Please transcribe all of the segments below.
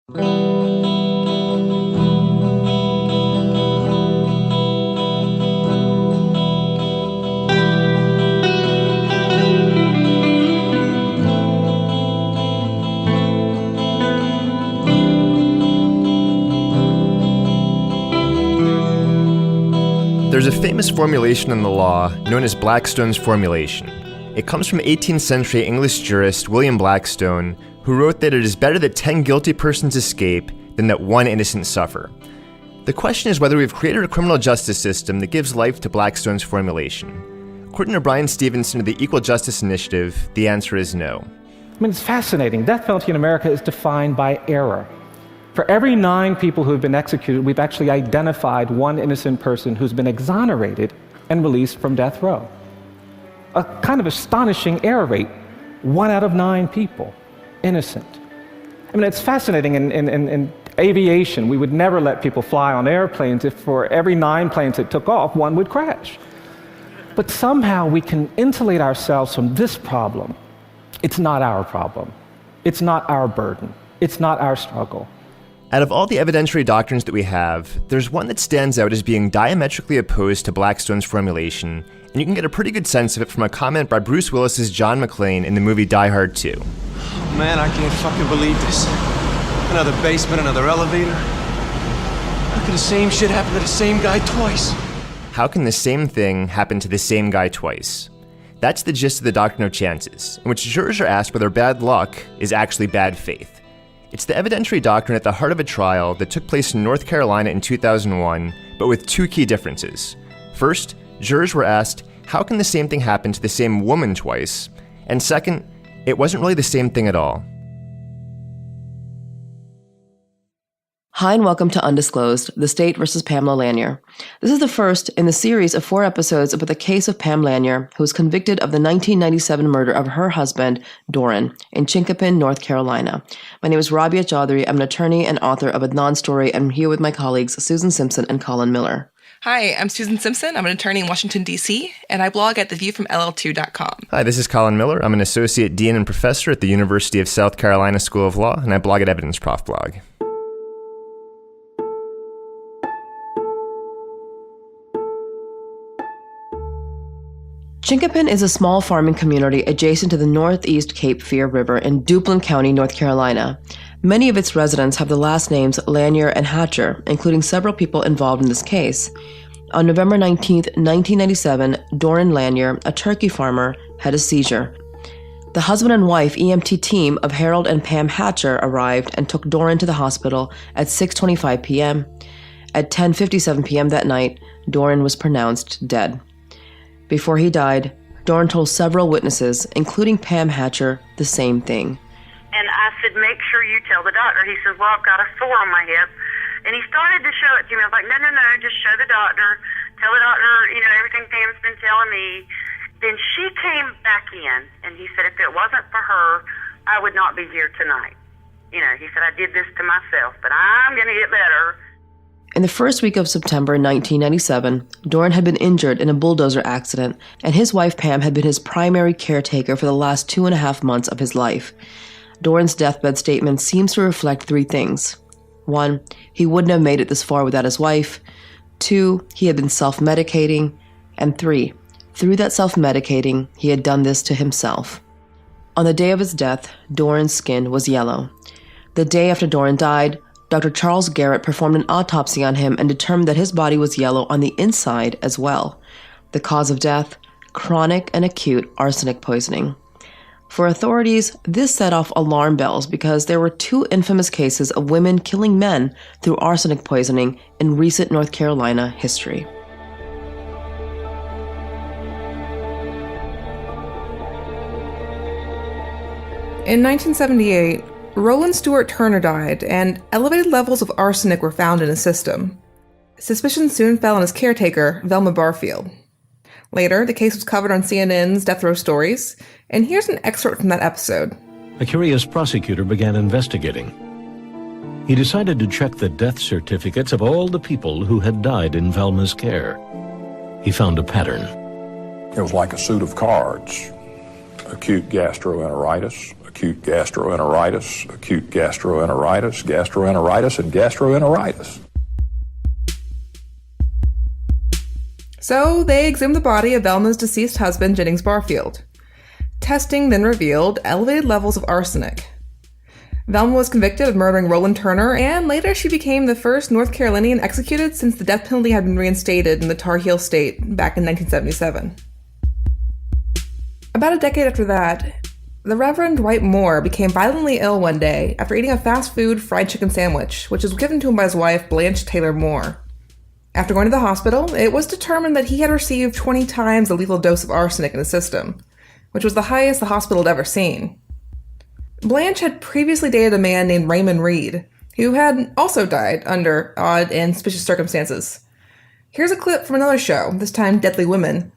There's a famous formulation in the law known as Blackstone's formulation. It comes from 18th century English jurist William Blackstone, who wrote that it is better that 10 guilty persons escape than that one innocent suffer. The question is whether we've created a criminal justice system that gives life to Blackstone's formulation. According to Brian Stevenson of the Equal Justice Initiative, the answer is no. I mean, it's fascinating. Death penalty in America is defined by error. For every 9 people who have been executed, we've actually identified one innocent person who's been exonerated and released from death row. A kind of astonishing error rate. 1 out of 9 people, innocent. I mean, it's fascinating. In aviation, we would never let people fly on airplanes if for every 9 planes that took off, 1 would crash. But somehow we can insulate ourselves from this problem. It's not our problem. It's not our burden. It's not our struggle. Out of all the evidentiary doctrines that we have, there's one that stands out as being diametrically opposed to Blackstone's formulation, and you can get a pretty good sense of it from a comment by Bruce Willis's John McClane in the movie Die Hard 2. Man, I can't fucking believe this. Another basement, another elevator. How could the same shit happen to the same guy twice? How can the same thing happen to the same guy twice? That's the gist of the doctrine of chances, in which jurors are asked whether bad luck is actually bad faith. It's the evidentiary doctrine at the heart of a trial that took place in North Carolina in 2001, but with 2 key differences. First, jurors were asked, how can the same thing happen to the same woman twice? And second, it wasn't really the same thing at all. Hi and welcome to Undisclosed, the State versus Pamela Lanier. This is the first in the series of 4 episodes about the case of Pam Lanier, who was convicted of the 1997 murder of her husband, Doran, in Chinkapin, North Carolina. My name is Rabia Chaudhry. I'm an attorney and author of Adnan's story. I'm here with my colleagues, Susan Simpson and Colin Miller. Hi, I'm Susan Simpson. I'm an attorney in Washington, D.C., and I blog at theviewfromll2.com. Hi, this is Colin Miller. I'm an associate dean and professor at the University of South Carolina School of Law, and I blog at Evidence Prof Blog. Chinkapin is a small farming community adjacent to the Northeast Cape Fear River in Duplin County, North Carolina. Many of its residents have the last names Lanier and Hatcher, including several people involved in this case. On November 19, 1997, Doran Lanier, a turkey farmer, had a seizure. The husband and wife EMT team of Harold and Pam Hatcher arrived and took Doran to the hospital at 6:25 p.m. At 10:57 p.m. that night, Doran was pronounced dead. Before he died, Doran told several witnesses, including Pam Hatcher, the same thing. And I said, make sure you tell the doctor. He says, well, I've got a sore on my hip. And he started to show it to me. I was like, no, just show the doctor. Tell the doctor, everything Pam's been telling me. Then she came back in, and he said, if it wasn't for her, I would not be here tonight. He said, I did this to myself, but I'm going to get better. In the first week of September 1997, Doran had been injured in a bulldozer accident, and his wife Pam had been his primary caretaker for the last 2.5 months of his life. Doran's deathbed statement seems to reflect 3 things. 1, he wouldn't have made it this far without his wife. 2, he had been self-medicating. And 3, through that self-medicating, he had done this to himself. On the day of his death, Doran's skin was yellow. The day after Doran died, Dr. Charles Garrett performed an autopsy on him and determined that his body was yellow on the inside as well. The cause of death, chronic and acute arsenic poisoning. For authorities, this set off alarm bells because there were 2 infamous cases of women killing men through arsenic poisoning in recent North Carolina history. In 1978, Roland Stewart Turner died, and elevated levels of arsenic were found in his system. Suspicion soon fell on his caretaker, Velma Barfield. Later, the case was covered on CNN's Death Row Stories, and here's an excerpt from that episode. A curious prosecutor began investigating. He decided to check the death certificates of all the people who had died in Velma's care. He found a pattern. It was like a suit of cards. acute gastroenteritis, acute gastroenteritis, acute gastroenteritis, gastroenteritis, and gastroenteritis. So they exhumed the body of Velma's deceased husband, Jennings Barfield. Testing then revealed elevated levels of arsenic. Velma was convicted of murdering Roland Turner, and later she became the first North Carolinian executed since the death penalty had been reinstated in the Tar Heel state back in 1977. About a decade after that, the Reverend Dwight Moore became violently ill one day after eating a fast food fried chicken sandwich, which was given to him by his wife, Blanche Taylor Moore. After going to the hospital, it was determined that he had received 20 times the lethal dose of arsenic in his system, which was the highest the hospital had ever seen. Blanche had previously dated a man named Raymond Reed, who had also died under odd and suspicious circumstances. Here's a clip from another show, this time Deadly Women,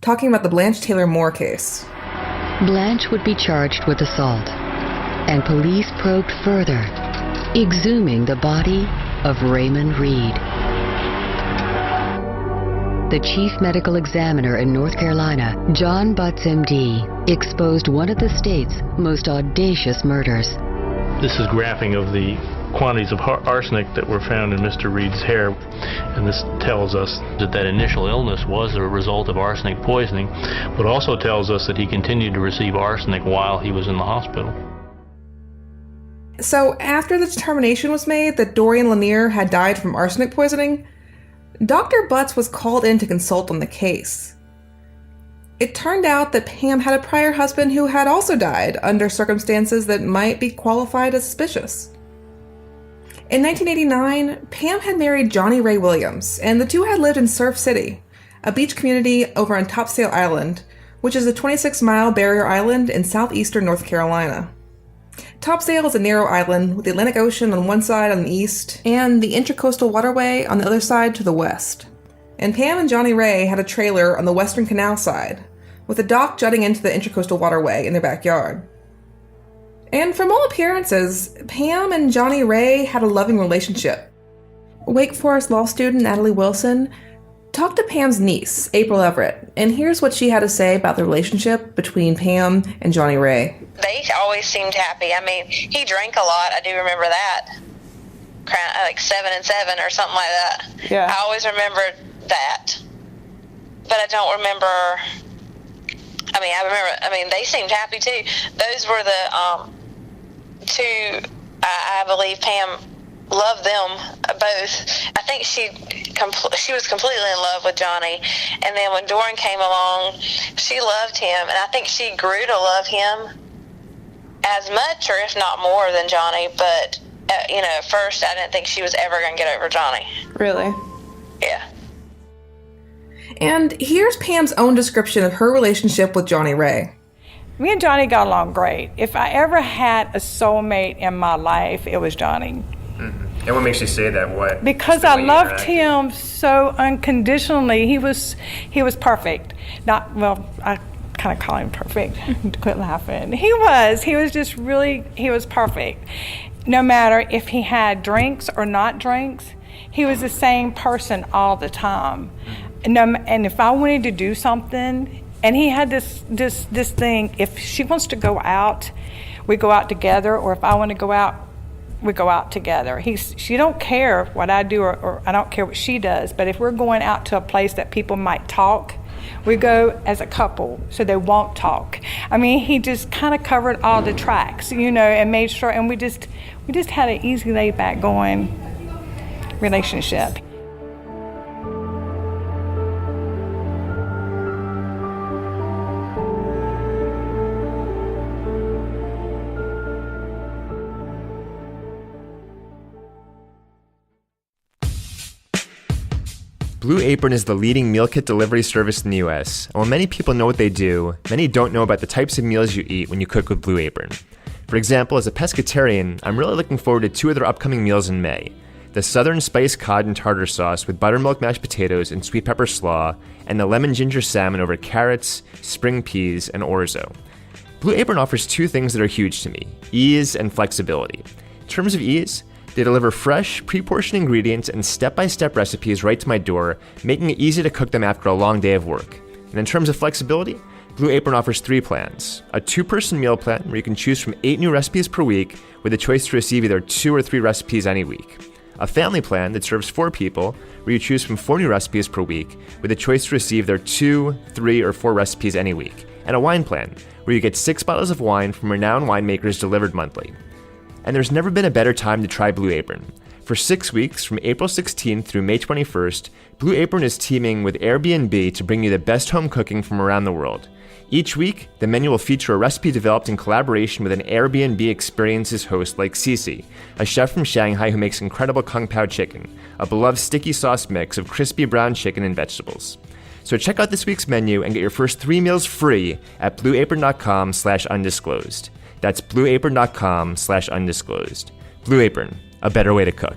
talking about the Blanche Taylor Moore case. Blanche would be charged with assault, and police probed further, exhuming the body of Raymond Reed. The chief medical examiner in North Carolina, John Butts, M.D., exposed one of the state's most audacious murders. This is graphing of the quantities of arsenic that were found in Mr. Reed's hair, and this tells us that that initial illness was a result of arsenic poisoning, but also tells us that he continued to receive arsenic while he was in the hospital. So after the determination was made that Dorian Lanier had died from arsenic poisoning, Dr. Butts was called in to consult on the case. It turned out that Pam had a prior husband who had also died under circumstances that might be qualified as suspicious. In 1989, Pam had married Johnny Ray Williams, and the two had lived in Surf City, a beach community over on Topsail Island, which is a 26-mile barrier island in southeastern North Carolina. Topsail is a narrow island with the Atlantic Ocean on one side on the east and the Intracoastal Waterway on the other side to the west. And Pam and Johnny Ray had a trailer on the Western Canal side, with a dock jutting into the Intracoastal Waterway in their backyard. And from all appearances, Pam and Johnny Ray had a loving relationship. Wake Forest law student Natalie Wilson talked to Pam's niece, April Everett, and here's what she had to say about the relationship between Pam and Johnny Ray. They always seemed happy. I mean, he drank a lot. I do remember that. Like 7 and 7 or something like that. Yeah. I always remember that. But I don't remember... I mean, they seemed happy too. Those were the two, I believe Pam loved them both. I think she was completely in love with Johnny. And then when Doran came along, she loved him. And I think she grew to love him as much or if not more than Johnny. But, at first I didn't think she was ever going to get over Johnny. Really? Yeah. And here's Pam's own description of her relationship with Johnny Ray. Me and Johnny got along great. If I ever had a soulmate in my life, it was Johnny. Mm-hmm. And what makes you say that? What? Because I loved him so unconditionally. He was perfect. I kind of call him perfect. Quit laughing. He was just really, he was perfect. No matter if he had drinks or not drinks, he was the same person all the time. And if I wanted to do something, and he had this thing, if she wants to go out, we go out together, or if I want to go out, we go out together. She don't care what I do, or I don't care what she does, but if we're going out to a place that people might talk, we go as a couple, so they won't talk. I mean, he just kind of covered all the tracks, and made sure, and we just had an easy, laid-back going relationship. Blue Apron is the leading meal kit delivery service in the US, and while many people know what they do, many don't know about the types of meals you eat when you cook with Blue Apron. For example, as a pescatarian, I'm really looking forward to two of their upcoming meals in May: the Southern Spice Cod and Tartar Sauce with buttermilk mashed potatoes and sweet pepper slaw, and the Lemon Ginger Salmon over carrots, spring peas, and orzo. Blue Apron offers two things that are huge to me: ease and flexibility. In terms of ease, they deliver fresh, pre-portioned ingredients and step-by-step recipes right to my door, making it easy to cook them after a long day of work. And in terms of flexibility, Blue Apron offers 3 plans. A 2-person meal plan where you can choose from 8 new recipes per week with a choice to receive either 2 or 3 recipes any week. A family plan that serves 4 people where you choose from 4 new recipes per week with a choice to receive their 2, 3, or 4 recipes any week. And a wine plan where you get 6 bottles of wine from renowned winemakers delivered monthly. And there's never been a better time to try Blue Apron. For 6 weeks, from April 16th through May 21st, Blue Apron is teaming with Airbnb to bring you the best home cooking from around the world. Each week, the menu will feature a recipe developed in collaboration with an Airbnb Experiences host like Cece, a chef from Shanghai who makes incredible Kung Pao chicken, a beloved sticky sauce mix of crispy brown chicken and vegetables. So check out this week's menu and get your first 3 meals free at blueapron.com/undisclosed. That's blueapron.com/undisclosed. Blue Apron, a better way to cook.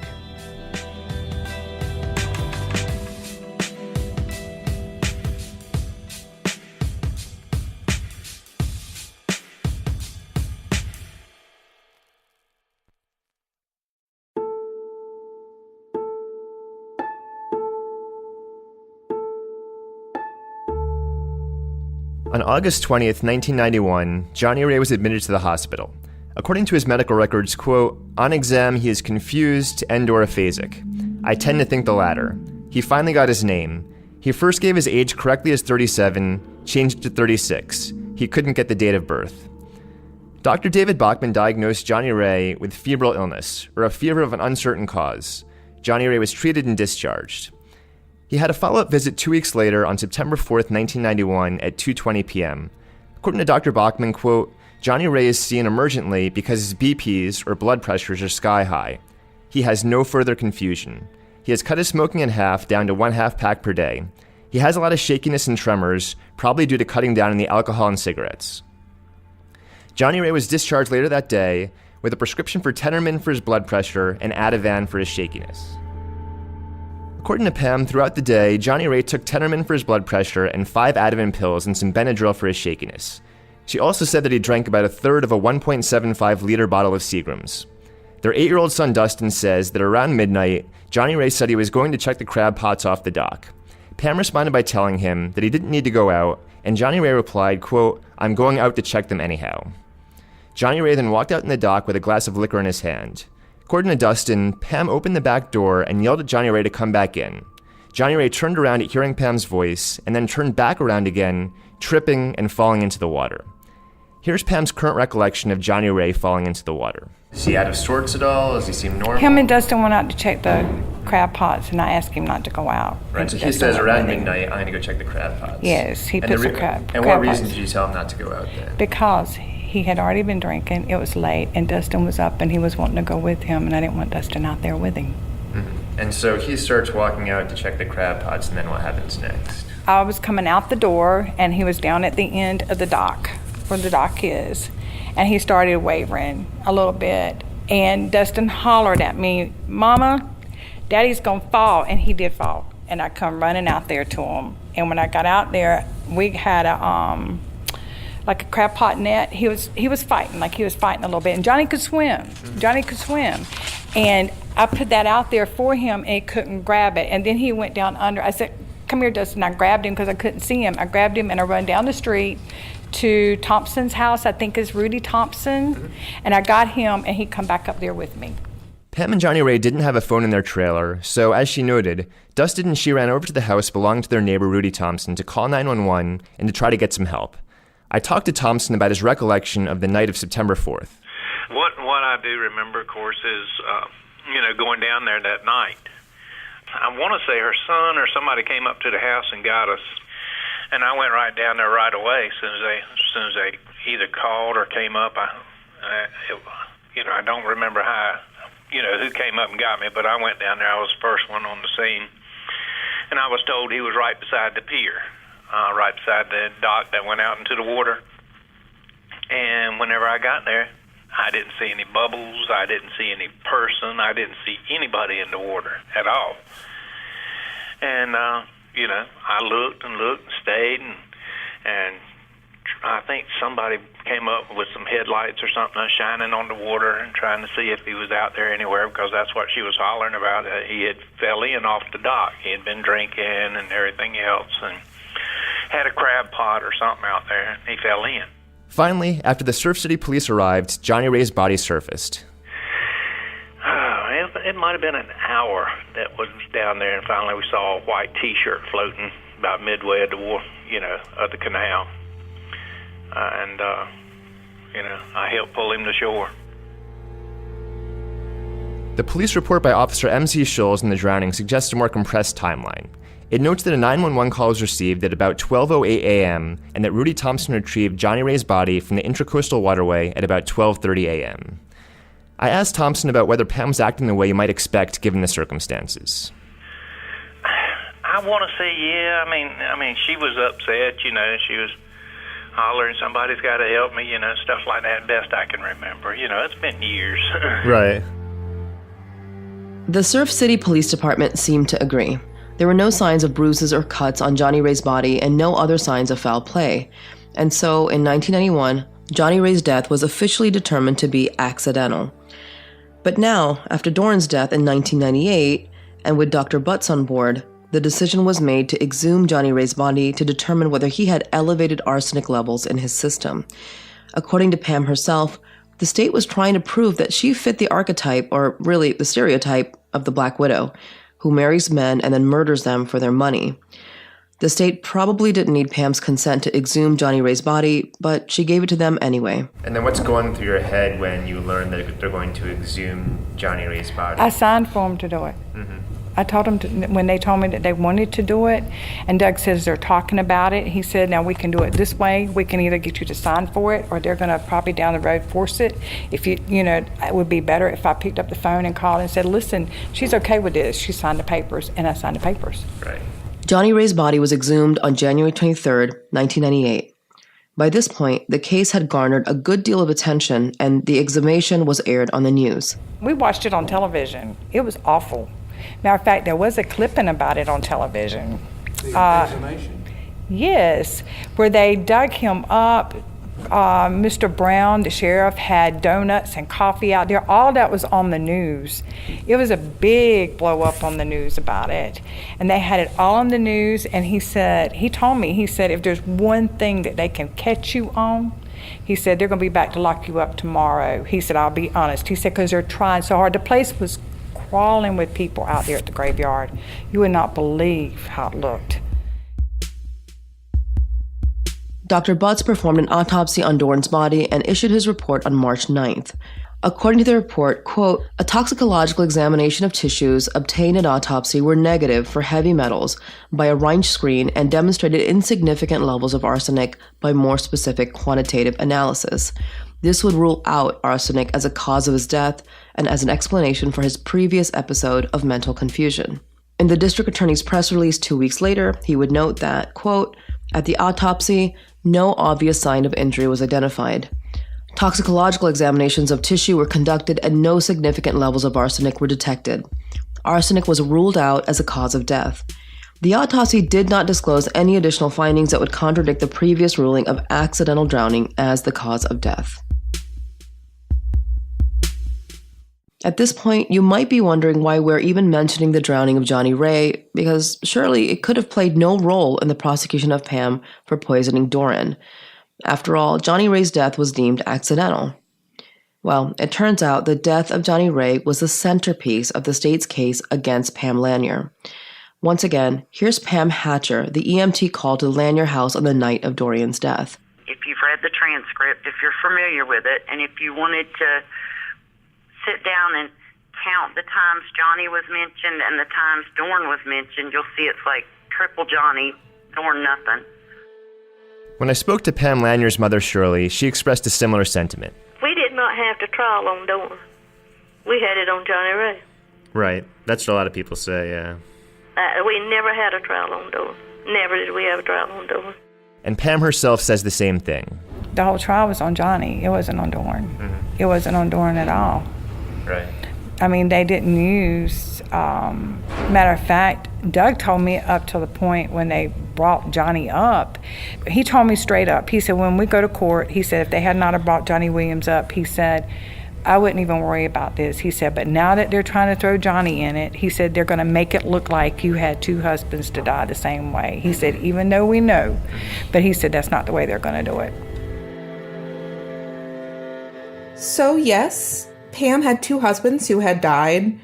On August 20th, 1991, Johnny Ray was admitted to the hospital. According to his medical records, quote, "On exam, he is confused and/or aphasic. I tend to think the latter. He finally got his name. He first gave his age correctly as 37, changed it to 36. He couldn't get the date of birth." Dr. David Bachman diagnosed Johnny Ray with febrile illness, or a fever of an uncertain cause. Johnny Ray was treated and discharged. He had a follow-up visit 2 weeks later on September 4th, 1991 at 2:20 p.m. According to Dr. Bachman, quote, "Johnny Ray is seen emergently because his BPs, or blood pressures, are sky high. He has no further confusion. He has cut his smoking in half down to 1/2 pack per day. He has a lot of shakiness and tremors, probably due to cutting down on the alcohol and cigarettes." Johnny Ray was discharged later that day with a prescription for Tenormin for his blood pressure and Ativan for his shakiness. According to Pam, throughout the day, Johnny Ray took Tenormin for his blood pressure and 5 Ativan pills and some Benadryl for his shakiness. She also said that he drank about 1/3 of a 1.75-liter bottle of Seagram's. Their 8-year-old son Dustin says that around midnight, Johnny Ray said he was going to check the crab pots off the dock. Pam responded by telling him that he didn't need to go out, and Johnny Ray replied, quote, "I'm going out to check them anyhow." Johnny Ray then walked out in the dock with a glass of liquor in his hand. According to Dustin, Pam opened the back door and yelled at Johnny Ray to come back in. Johnny Ray turned around at hearing Pam's voice and then turned back around again, tripping and falling into the water. Here's Pam's current recollection of Johnny Ray falling into the water. Is he out of sorts at all? Does he seem normal? Him and Dustin went out to check the crab pots, and I asked him not to go out. Right, so he says around midnight, I'm going to go check the crab pots. Yes, he puts the crab And what reason did you tell him not to go out then? Because he had already been drinking, it was late, and Dustin was up, and he was wanting to go with him, and I didn't want Dustin out there with him. Mm-hmm. And so he starts walking out to check the crab pots, and then what happens next? I was coming out the door, and he was down at the end of the dock, where the dock is, and he started wavering a little bit, and Dustin hollered at me, "Mama, Daddy's gonna fall," and he did fall, and I come running out there to him, and when I got out there, we had a like a crab pot net. He was fighting, like he was fighting a little bit, and Johnny could swim. And I put that out there for him, and he couldn't grab it, and then he went down under. I said, "Come here, Dustin." I grabbed him because I couldn't see him. I grabbed him and I run down the street to Thompson's house, I think is Rudy Thompson, and I got him, and he come back up there with me. Pam and Johnny Ray didn't have a phone in their trailer, so as she noted, Dustin and she ran over to the house belonging to their neighbor Rudy Thompson to call 911 and to try to get some help. I talked to Thompson about his recollection of the night of September 4th. What I do remember, of course, is going down there that night. I want to say her son or somebody came up to the house and got us, and I went right down there right away as soon as they either called or came up. I don't remember how, who came up and got me, but I went down there. I was the first one on the scene, and I was told he was right beside the pier. Right beside the dock that went out into the water. And whenever I got there, I didn't see any bubbles. I didn't see any person. I didn't see anybody in the water at all. And, I looked and stayed, and I think somebody came up with some headlights or something shining on the water and trying to see if he was out there anywhere, because that's what she was hollering about. He had fell in off the dock. He had been drinking and everything else, and had a crab pot or something out there, and he fell in. Finally, after the Surf City police arrived, Johnny Ray's body surfaced. It might have been an hour that was down there, and finally we saw a white T-shirt floating about midway of the wharf, of the canal. I helped pull him to shore. The police report by Officer M.C. Schulz in the drowning suggests a more compressed timeline. It notes that a 911 call was received at about 12:08 a.m. and that Rudy Thompson retrieved Johnny Ray's body from the Intracoastal Waterway at about 12:30 a.m. I asked Thompson about whether Pam was acting the way you might expect given the circumstances. I want to say, yeah. I mean, she was upset. She was hollering, "Somebody's got to help me," stuff like that. Best I can remember. It's been years. Right. The Surf City Police Department seemed to agree. There were no signs of bruises or cuts on Johnny Ray's body and no other signs of foul play. And so, in 1991, Johnny Ray's death was officially determined to be accidental. But now, after Doran's death in 1998, and with Dr. Butts on board, the decision was made to exhume Johnny Ray's body to determine whether he had elevated arsenic levels in his system. According to Pam herself, the state was trying to prove that she fit the archetype, or really the stereotype, of the Black Widow, who marries men and then murders them for their money. The state probably didn't need Pam's consent to exhume Johnny Ray's body, but she gave it to them anyway. And then what's going through your head when you learn that they're going to exhume Johnny Ray's body? I signed for them to do it. Mm-hmm. I told them when they told me that they wanted to do it, and Doug says they're talking about it, he said, now we can do it this way. We can either get you to sign for it, or they're going to probably down the road force it. If it would be better if I picked up the phone and called and said, listen, she's okay with this. She signed the papers, and I signed the papers. Right. Johnny Ray's body was exhumed on January 23rd, 1998. By this point, the case had garnered a good deal of attention, and the exhumation was aired on the news. We watched it on television. It was awful. Matter of fact, there was a clipping about it on television. The exhumation? Yes, where they dug him up. Mr. Brown, the sheriff, had donuts and coffee out there. All that was on the news. It was a big blow up on the news about it. And they had it all on the news, and he told me, if there's one thing that they can catch you on, he said, they're going to be back to lock you up tomorrow. He said, I'll be honest. He said, because they're trying so hard. The place was crawling with people out there at the graveyard. You would not believe how it looked. Dr. Butts performed an autopsy on Doran's body and issued his report on March 9th. According to the report, quote, a toxicological examination of tissues obtained at autopsy were negative for heavy metals by a Röntgen screen and demonstrated insignificant levels of arsenic by more specific quantitative analysis. This would rule out arsenic as a cause of his death and as an explanation for his previous episode of mental confusion. In the district attorney's press release 2 weeks later, he would note that, quote, at the autopsy, no obvious sign of injury was identified. Toxicological examinations of tissue were conducted and no significant levels of arsenic were detected. Arsenic was ruled out as a cause of death. The autopsy did not disclose any additional findings that would contradict the previous ruling of accidental drowning as the cause of death. At this point, you might be wondering why we're even mentioning the drowning of Johnny Ray, because surely it could have played no role in the prosecution of Pam for poisoning Doran. After all, Johnny Ray's death was deemed accidental. Well, it turns out the death of Johnny Ray was the centerpiece of the state's case against Pam Lanier. Once again, here's Pam Hatcher, the EMT called to the Lanier house on the night of Dorian's death. If you've read the transcript, if you're familiar with it, and if you wanted to sit down and count the times Johnny was mentioned and the times Dorn was mentioned, you'll see it's like triple Johnny, Dorn nothing. When I spoke to Pam Lanier's mother, Shirley, she expressed a similar sentiment. We did not have the trial on Dorn. We had it on Johnny Ray. Right. That's what a lot of people say, yeah. We never had a trial on Dorn. Never did we have a trial on Dorn. And Pam herself says the same thing. The whole trial was on Johnny. It wasn't on Dorn. Mm-hmm. It wasn't on Dorn at all. Right. I mean, they didn't use, matter of fact, Doug told me up to the point when they brought Johnny up, he told me straight up, he said, when we go to court, he said, if they had not have brought Johnny Williams up, he said, I wouldn't even worry about this. He said, but now that they're trying to throw Johnny in it, he said, they're going to make it look like you had two husbands to die the same way. He said, even though we know, but he said that's not the way they're going to do it. So yes, Pam had two husbands who had died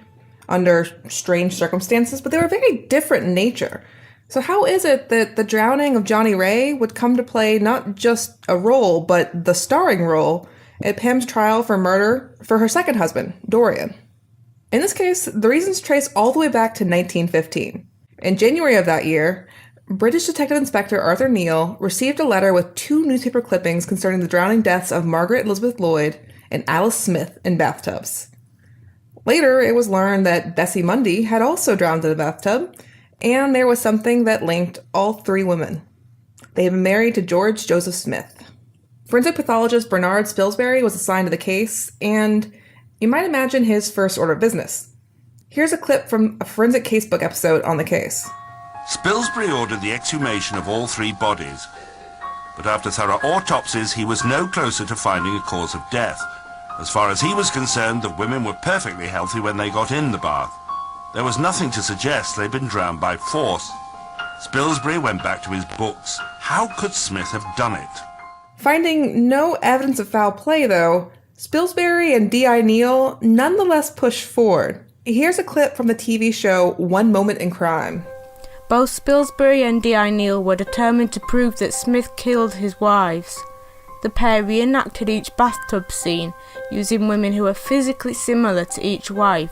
under strange circumstances, but they were very different in nature. So how is it that the drowning of Johnny Ray would come to play not just a role, but the starring role at Pam's trial for murder for her second husband, Dorian? In this case, the reasons trace all the way back to 1915. In January of that year, British Detective Inspector Arthur Neal received a letter with two newspaper clippings concerning the drowning deaths of Margaret Elizabeth Lloyd and Alice Smith in bathtubs. Later, it was learned that Bessie Mundy had also drowned in a bathtub, and there was something that linked all three women. They had been married to George Joseph Smith. Forensic pathologist Bernard Spilsbury was assigned to the case, and you might imagine his first order of business. Here's a clip from a forensic casebook episode on the case. Spilsbury ordered the exhumation of all three bodies, but after thorough autopsies, he was no closer to finding a cause of death. As far as he was concerned, the women were perfectly healthy when they got in the bath. There was nothing to suggest they'd been drowned by force. Spilsbury went back to his books. How could Smith have done it? Finding no evidence of foul play, though, Spilsbury and D.I. Neal nonetheless pushed forward. Here's a clip from the TV show One Moment in Crime. Both Spilsbury and D.I. Neal were determined to prove that Smith killed his wives. The pair reenacted each bathtub scene, using women who were physically similar to each wife.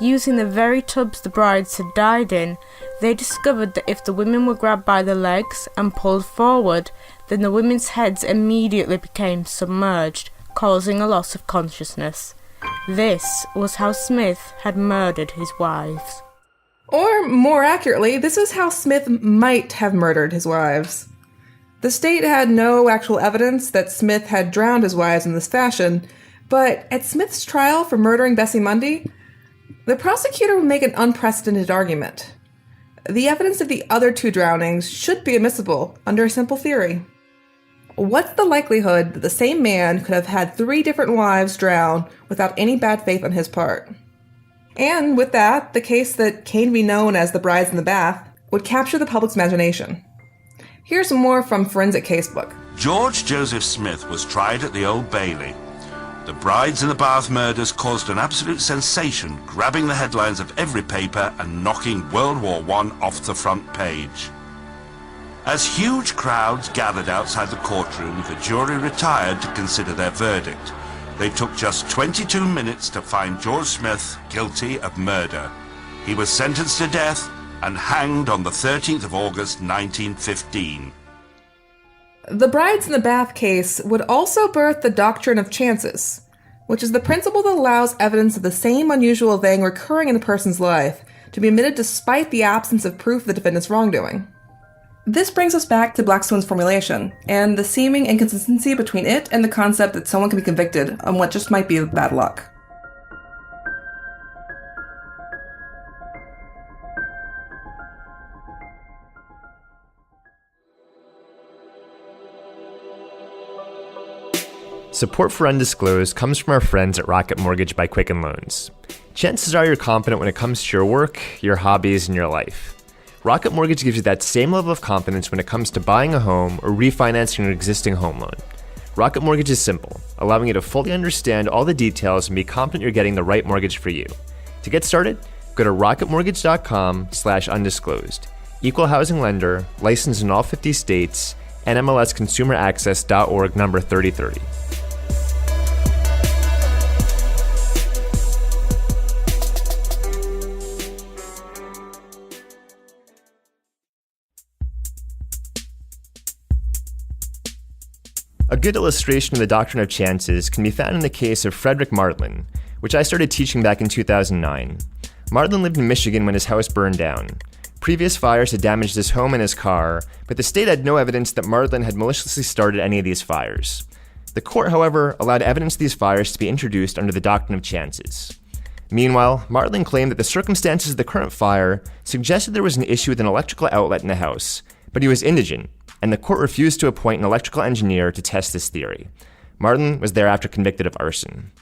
Using the very tubs the brides had died in, they discovered that if the women were grabbed by the legs and pulled forward, then the women's heads immediately became submerged, causing a loss of consciousness. This was how Smith had murdered his wives. Or, more accurately, this is how Smith might have murdered his wives. The state had no actual evidence that Smith had drowned his wives in this fashion, but at Smith's trial for murdering Bessie Mundy, the prosecutor would make an unprecedented argument. The evidence of the other two drownings should be admissible under a simple theory. What's the likelihood that the same man could have had three different wives drown without any bad faith on his part? And with that, the case that came to be known as the Brides in the Bath would capture the public's imagination. Here's more from Forensic Casebook. George Joseph Smith was tried at the Old Bailey. The Brides in the Bath murders caused an absolute sensation, grabbing the headlines of every paper and knocking World War I off the front page. As huge crowds gathered outside the courtroom, the jury retired to consider their verdict. They took just 22 minutes to find George Smith guilty of murder. He was sentenced to death and hanged on the 13th of August 1915. The Brides in the Bath case would also birth the doctrine of chances, which is the principle that allows evidence of the same unusual thing recurring in a person's life to be admitted despite the absence of proof of the defendant's wrongdoing. This brings us back to Blackstone's formulation, and the seeming inconsistency between it and the concept that someone can be convicted on what just might be bad luck. Support for Undisclosed comes from our friends at Rocket Mortgage by Quicken Loans. Chances are you're confident when it comes to your work, your hobbies, and your life. Rocket Mortgage gives you that same level of confidence when it comes to buying a home or refinancing an existing home loan. Rocket Mortgage is simple, allowing you to fully understand all the details and be confident you're getting the right mortgage for you. To get started, go to rocketmortgage.com/undisclosed. Equal housing lender, licensed in all 50 states, NMLSconsumeraccess.org number 3030. A good illustration of the doctrine of chances can be found in the case of Frederick Martland, which I started teaching back in 2009. Martland lived in Michigan when his house burned down. Previous fires had damaged his home and his car, but the state had no evidence that Martland had maliciously started any of these fires. The court, however, allowed evidence of these fires to be introduced under the doctrine of chances. Meanwhile, Martland claimed that the circumstances of the current fire suggested there was an issue with an electrical outlet in the house, but he was indigent, and the court refused to appoint an electrical engineer to test this theory. Martland was thereafter convicted of arson.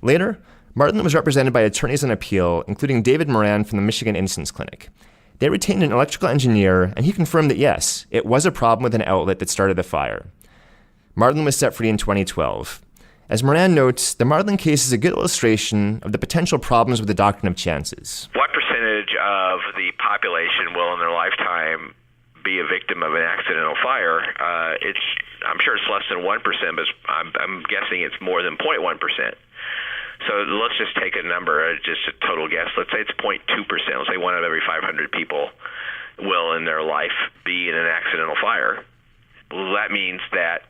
Later, Martin was represented by attorneys on appeal, including David Moran from the Michigan Innocence Clinic. They retained an electrical engineer, and he confirmed that yes, it was a problem with an outlet that started the fire. Martin was set free in 2012. As Moran notes, the Martin case is a good illustration of the potential problems with the doctrine of chances. What percentage of the population will in their lifetime be a victim of an accidental fire? I'm sure it's less than 1%, but I'm guessing it's more than 0.1%. So let's just take a number, just a total guess. Let's say it's 0.2%. Let's say 1 out of every 500 people will in their life be in an accidental fire. Well, that means that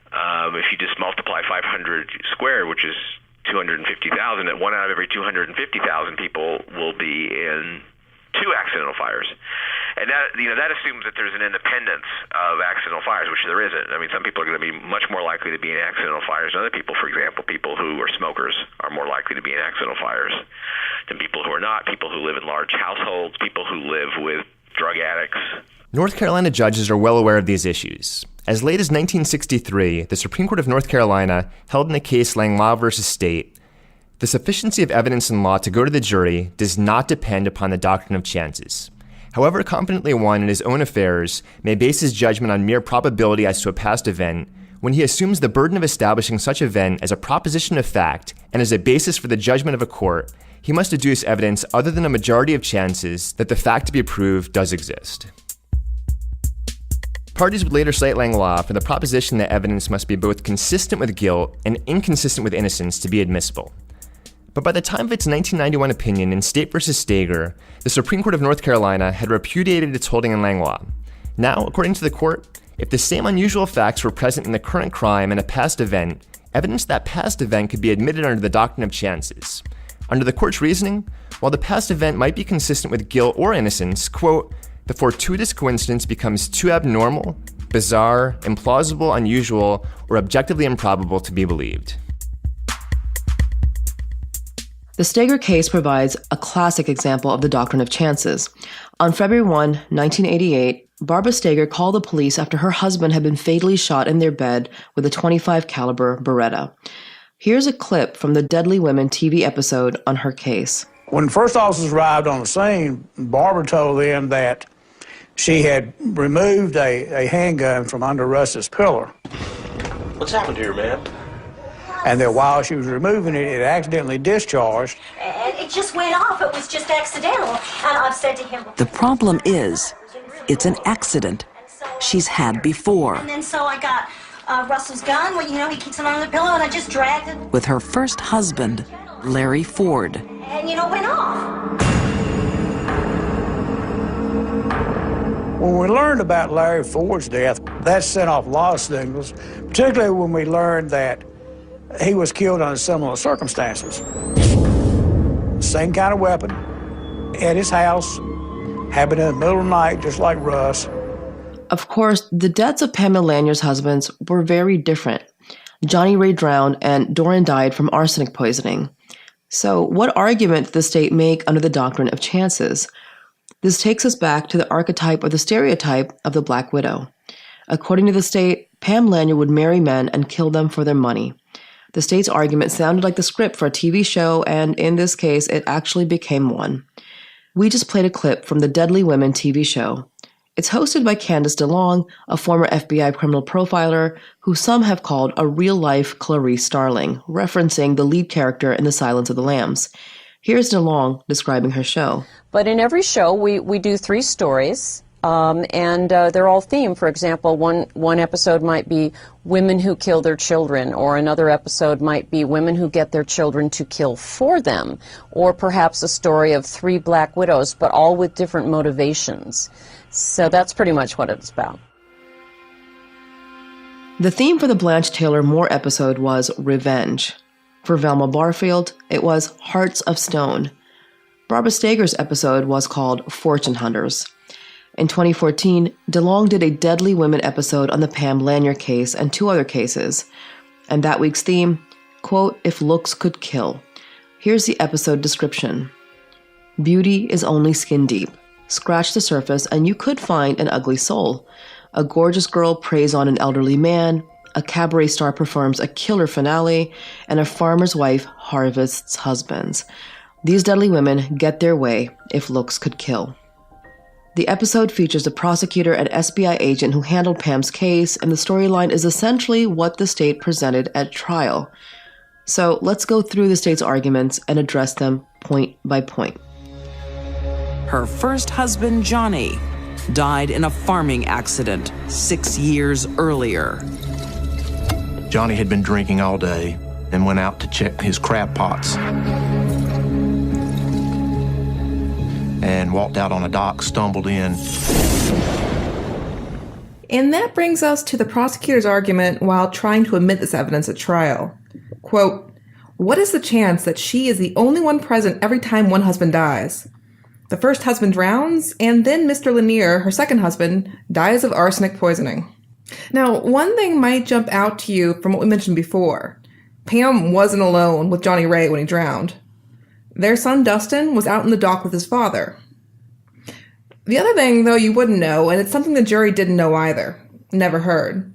if you just multiply 500 squared, which is 250,000, that 1 out of every 250,000 people will be in 2 accidental fires. And that assumes that there's an independence of accidental fires, which there isn't. I mean, some people are going to be much more likely to be in accidental fires than other people. For example, people who are smokers are more likely to be in accidental fires than people who are not, people who live in large households, people who live with drug addicts. North Carolina judges are well aware of these issues. As late as 1963, the Supreme Court of North Carolina held in the case Langlois v. State, the sufficiency of evidence in law to go to the jury does not depend upon the doctrine of chances. However confidently one in his own affairs may base his judgment on mere probability as to a past event, when he assumes the burden of establishing such event as a proposition of fact and as a basis for the judgment of a court, he must adduce evidence other than a majority of chances that the fact to be proved does exist. Parties would later cite Langlois for the proposition that evidence must be both consistent with guilt and inconsistent with innocence to be admissible. But by the time of its 1991 opinion in State v. Stager, the Supreme Court of North Carolina had repudiated its holding in Langlois. Now, according to the court, if the same unusual facts were present in the current crime and a past event, evidence that past event could be admitted under the doctrine of chances. Under the court's reasoning, while the past event might be consistent with guilt or innocence, quote, the fortuitous coincidence becomes too abnormal, bizarre, implausible, unusual, or objectively improbable to be believed. The Stager case provides a classic example of the doctrine of chances. On February 1, 1988, Barbara Stager called the police after her husband had been fatally shot in their bed with a .25 caliber Beretta. Here's a clip from the Deadly Women TV episode on her case. When first officers arrived on the scene, Barbara told them that she had removed a handgun from under Russ's pillar. What's happened here, ma'am? And that while she was removing it, it accidentally discharged. And it just went off. It was just accidental. And I've said to him... The problem is, it's an accident she's had before. And then so I got Russell's gun. Well, you know, he keeps it under the pillow, and I just dragged it. With her first husband, Larry Ford. And, you know, went off. When we learned about Larry Ford's death, that sent off a lot of signals, particularly when we learned that he was killed under similar circumstances. Same kind of weapon, at his house, happened in the middle of the night, just like Russ. Of course, the deaths of Pamela Lanier's husbands were very different. Johnny Ray drowned and Doran died from arsenic poisoning. So what argument did the state make under the doctrine of chances? This takes us back to the archetype or the stereotype of the Black Widow. According to the state, Pam Lanier would marry men and kill them for their money. The state's argument sounded like the script for a TV show, and in this case, it actually became one. We just played a clip from the Deadly Women TV show. It's hosted by Candace DeLong, a former FBI criminal profiler who some have called a real-life Clarice Starling, referencing the lead character in The Silence of the Lambs. Here's DeLong describing her show. But in every show, we do 3 stories, and they're all themed. For example, one episode might be women who kill their children, or another episode might be women who get their children to kill for them, or perhaps a story of 3 black widows, but all with different motivations. So that's pretty much what it's about. The theme for the Blanche Taylor Moore episode was revenge. For Velma Barfield, it was Hearts of Stone. Barbara Stager's episode was called Fortune Hunters. In 2014, DeLong did a Deadly Women episode on the Pam Lanier case and 2 other cases. And that week's theme, quote, if looks could kill. Here's the episode description. Beauty is only skin deep. Scratch the surface and you could find an ugly soul. A gorgeous girl preys on an elderly man. a cabaret star performs a killer finale, and a farmer's wife harvests husbands. These deadly women get their way if looks could kill. The episode features a prosecutor and FBI agent who handled Pam's case, and the storyline is essentially what the state presented at trial. So let's go through the state's arguments and address them point by point. Her first husband, Johnny, died in a farming accident 6 years earlier. Johnny had been drinking all day and went out to check his crab pots. And walked out on a dock, stumbled in. And that brings us to the prosecutor's argument while trying to admit this evidence at trial. Quote, "What is the chance that she is the only one present every time one husband dies? The first husband drowns, and then Mr. Lanier, her second husband, dies of arsenic poisoning." Now, one thing might jump out to you from what we mentioned before. Pam wasn't alone with Johnny Ray when he drowned. Their son Dustin was out in the dock with his father. The other thing, though, you wouldn't know, and it's something the jury didn't know either, never heard.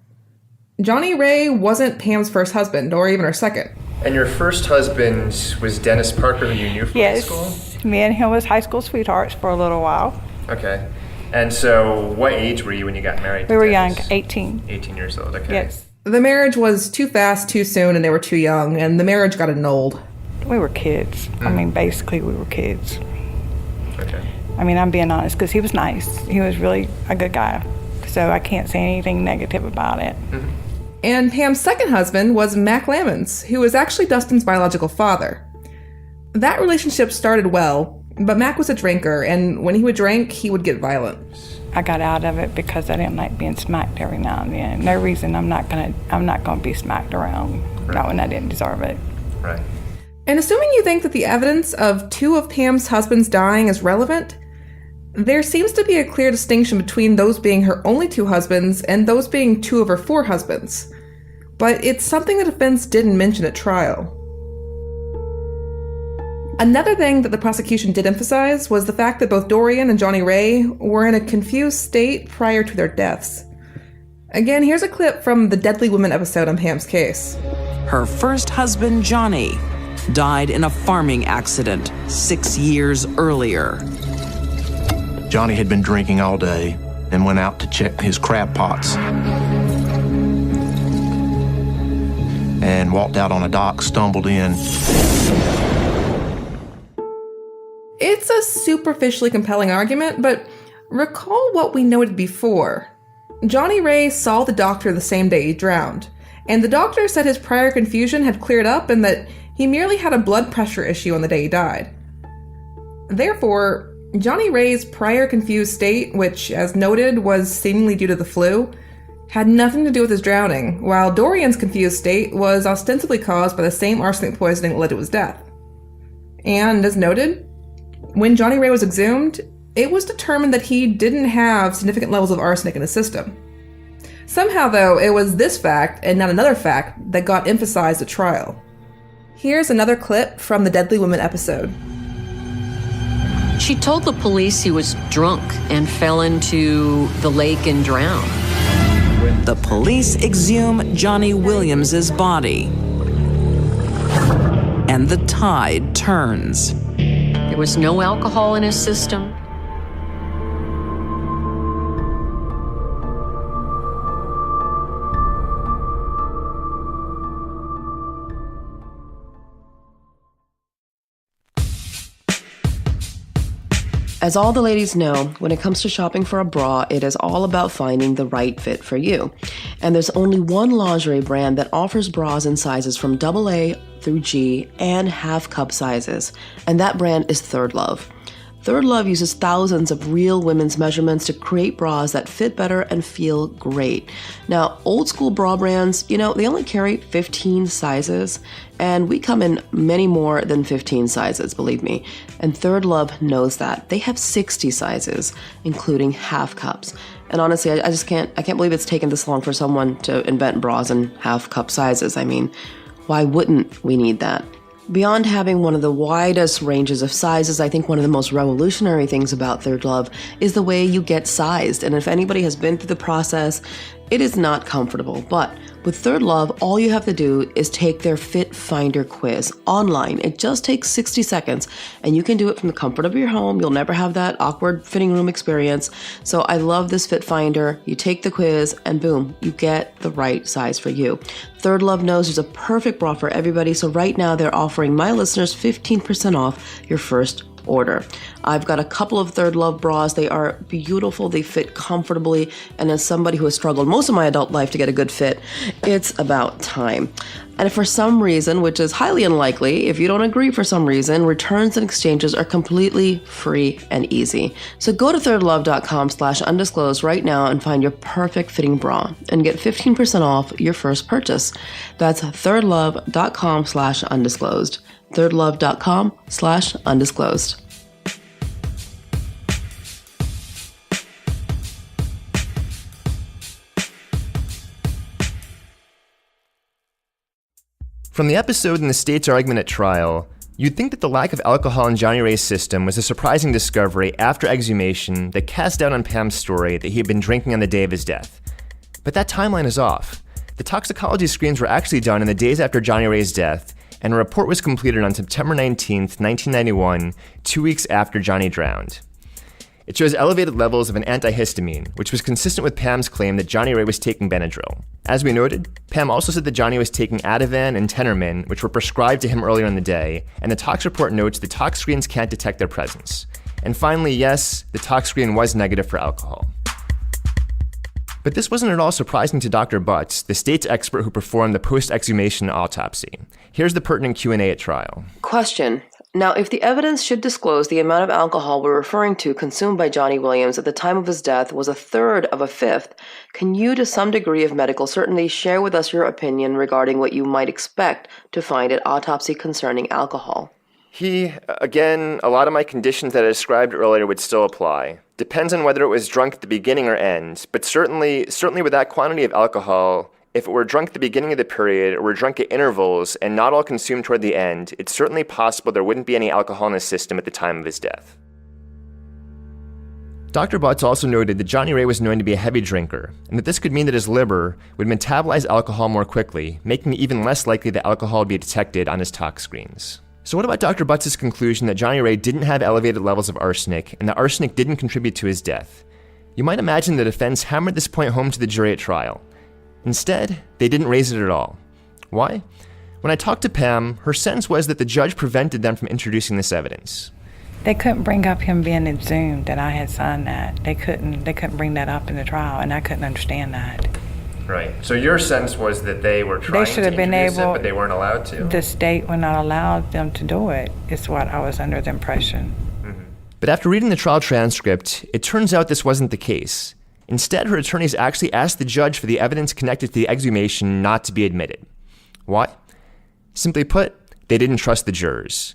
Johnny Ray wasn't Pam's first husband, or even her second. And your first husband was Dennis Parker, who you knew from high school? Yes, me and him was high school sweethearts for a little while. Okay. And so what age were you when you got married? We were young, 18. 18 years old, okay. Yes. The marriage was too fast, too soon, and they were too young, and the marriage got annulled. We were kids. I mean, basically we were kids. Okay. I mean, I'm being honest, because he was nice. He was really a good guy. So I can't say anything negative about it. Mm-hmm. And Pam's second husband was Mac Lamons, who was actually Dustin's biological father. That relationship started well, but Mac was a drinker, and when he would drink, he would get violent. I got out of it because I didn't like being smacked every now and then. No reason I'm not gonna be smacked around. Right. Not when I didn't deserve it. Right. And assuming you think that the evidence of two of Pam's husbands dying is relevant, there seems to be a clear distinction between those being her only two husbands and those being two of her four husbands. But it's something the defense didn't mention at trial. Another thing that the prosecution did emphasize was the fact that both Dorian and Johnny Ray were in a confused state prior to their deaths. Again, here's a clip from the Deadly Women episode on Pam's case. Her first husband, Johnny, died in a farming accident 6 years earlier. Johnny had been drinking all day and went out to check his crab pots. And walked out on a dock, stumbled in. It's a superficially compelling argument, but recall what we noted before. Johnny Ray saw the doctor the same day he drowned, and the doctor said his prior confusion had cleared up and that he merely had a blood pressure issue on the day he died. Therefore, Johnny Ray's prior confused state, which, as noted, was seemingly due to the flu, had nothing to do with his drowning, while Dorian's confused state was ostensibly caused by the same arsenic poisoning that led to his death. And, as noted, when Johnny Ray was exhumed, it was determined that he didn't have significant levels of arsenic in his system. Somehow, though, it was this fact, and not another fact, that got emphasized at trial. Here's another clip from the Deadly Women episode. She told the police he was drunk and fell into the lake and drowned. The police exhume Johnny Williams's body. And the tide turns. There was no alcohol in his system. As all the ladies know, when it comes to shopping for a bra, it is all about finding the right fit for you. And there's only one lingerie brand that offers bras in sizes from AA through G and half cup sizes, and that brand is Third Love. Third Love uses thousands of real women's measurements to create bras that fit better and feel great. Now, old school bra brands, they only carry 15 sizes, and we come in many more than 15 sizes, believe me. And Third Love knows that. They have 60 sizes, including half cups. And honestly, I can't believe it's taken this long for someone to invent bras in half cup sizes. I mean, why wouldn't we need that? Beyond having one of the widest ranges of sizes, I think one of the most revolutionary things about Third Love is the way you get sized. And if anybody has been through the process, It is not comfortable, but with Third Love, all you have to do is take their Fit Finder quiz online. It just takes 60 seconds, and you can do it from the comfort of your home. You'll never have that awkward fitting room experience. So I love this Fit Finder. You take the quiz, and boom, you get the right size for you. Third Love knows there's a perfect bra for everybody, so right now they're offering my listeners 15% off your first order. I've got a couple of Third Love bras. They are beautiful. They fit comfortably. And as somebody who has struggled most of my adult life to get a good fit, it's about time. And if for some reason, which is highly unlikely, if you don't agree for some reason, returns and exchanges are completely free and easy. So go to thirdlove.com/undisclosed right now and find your perfect fitting bra and get 15% off your first purchase. That's thirdlove.com/undisclosed. thirdlove.com/undisclosed. From the episode and the state's argument at trial, you'd think that the lack of alcohol in Johnny Ray's system was a surprising discovery after exhumation that cast doubt on Pam's story that he had been drinking on the day of his death. But that timeline is off. The toxicology screens were actually done in the days after Johnny Ray's death, and a report was completed on September 19th, 1991, 2 weeks after Johnny drowned. It shows elevated levels of an antihistamine, which was consistent with Pam's claim that Johnny Ray was taking Benadryl. As we noted, Pam also said that Johnny was taking Ativan and Tenormin, which were prescribed to him earlier in the day, and the tox report notes the tox screens can't detect their presence. And finally, yes, the tox screen was negative for alcohol. But this wasn't at all surprising to Dr. Butts, the state's expert who performed the post-exhumation autopsy. Here's the pertinent Q&A at trial. Question. Now, if the evidence should disclose the amount of alcohol we're referring to consumed by Johnny Williams at the time of his death was 1/3 of a fifth, can you, to some degree of medical certainty, share with us your opinion regarding what you might expect to find at autopsy concerning alcohol? Again, a lot of my conditions that I described earlier would still apply. Depends on whether it was drunk at the beginning or end, but certainly with that quantity of alcohol, if it were drunk at the beginning of the period or were drunk at intervals and not all consumed toward the end, it's certainly possible there wouldn't be any alcohol in his system at the time of his death. Dr. Butts also noted that Johnny Ray was known to be a heavy drinker, and that this could mean that his liver would metabolize alcohol more quickly, making it even less likely that alcohol would be detected on his tox screens. So what about Dr. Butts' conclusion that Johnny Ray didn't have elevated levels of arsenic, and that arsenic didn't contribute to his death? You might imagine the defense hammered this point home to the jury at trial. Instead, they didn't raise it at all. Why? When I talked to Pam, her sense was that the judge prevented them from introducing this evidence. They couldn't bring up him being exhumed, that I had signed that. They couldn't bring that up in the trial, and I couldn't understand that. Right. So your sense was that they were trying to introduce it, but they weren't allowed to? The state would not allow them to do it, is what I was under the impression. Mm-hmm. But after reading the trial transcript, it turns out this wasn't the case. Instead, her attorneys actually asked the judge for the evidence connected to the exhumation not to be admitted. Why? Simply put, they didn't trust the jurors.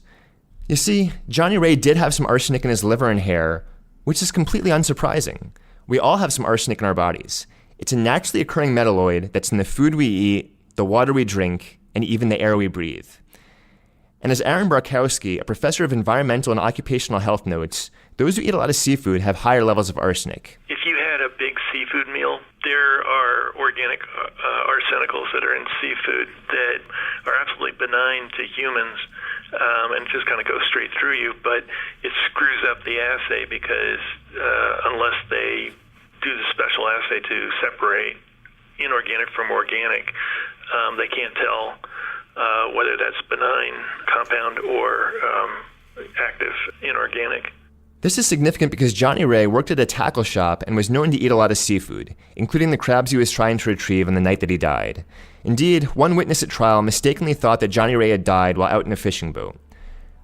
You see, Johnny Ray did have some arsenic in his liver and hair, which is completely unsurprising. We all have some arsenic in our bodies. It's a naturally occurring metalloid that's in the food we eat, the water we drink, and even the air we breathe. And as Aaron Barkowski, a professor of environmental and occupational health, notes, those who eat a lot of seafood have higher levels of arsenic. If you had a big seafood meal, there are organic arsenicals that are in seafood that are absolutely benign to humans, and just kind of go straight through you, but it screws up the assay because unless they do the special assay to separate inorganic from organic, they can't tell whether that's benign compound or active inorganic. This is significant because Johnny Ray worked at a tackle shop and was known to eat a lot of seafood, including the crabs he was trying to retrieve on the night that he died. Indeed, one witness at trial mistakenly thought that Johnny Ray had died while out in a fishing boat.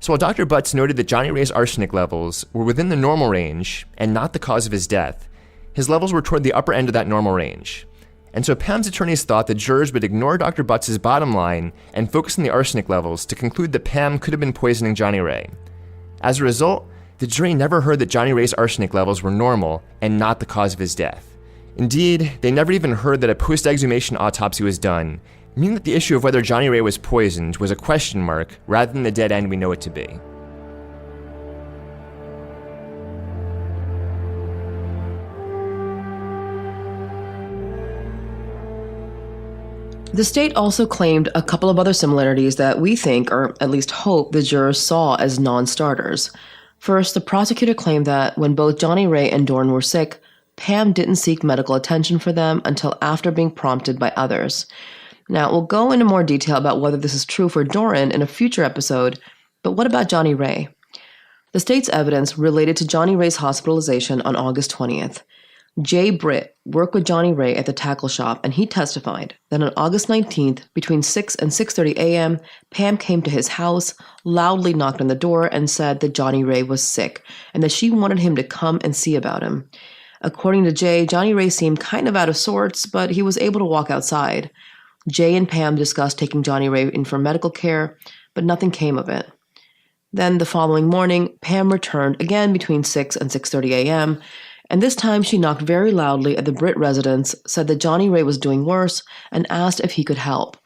So while Dr. Butts noted that Johnny Ray's arsenic levels were within the normal range and not the cause of his death, his levels were toward the upper end of that normal range. And so Pam's attorneys thought that jurors would ignore Dr. Butts' bottom line and focus on the arsenic levels to conclude that Pam could have been poisoning Johnny Ray. As a result, the jury never heard that Johnny Ray's arsenic levels were normal and not the cause of his death. Indeed, they never even heard that a post-exhumation autopsy was done, meaning that the issue of whether Johnny Ray was poisoned was a question mark rather than the dead end we know it to be. The state also claimed a couple of other similarities that we think, or at least hope, the jurors saw as non-starters. First, the prosecutor claimed that when both Johnny Ray and Doran were sick, Pam didn't seek medical attention for them until after being prompted by others. Now, we'll go into more detail about whether this is true for Doran in a future episode, but what about Johnny Ray? The state's evidence related to Johnny Ray's hospitalization on August 20th. Jay Britt worked with Johnny Ray at the tackle shop, and he testified that on August 19th, between 6 and 6:30 a.m., Pam came to his house, loudly knocked on the door, and said that Johnny Ray was sick, and that she wanted him to come and see about him. According to Jay, Johnny Ray seemed kind of out of sorts, but he was able to walk outside. Jay and Pam discussed taking Johnny Ray in for medical care, but nothing came of it. Then the following morning, Pam returned again between 6 and 6:30 a.m., and this time she knocked very loudly at the Britt residence, said that Johnny Ray was doing worse, and asked if he could help.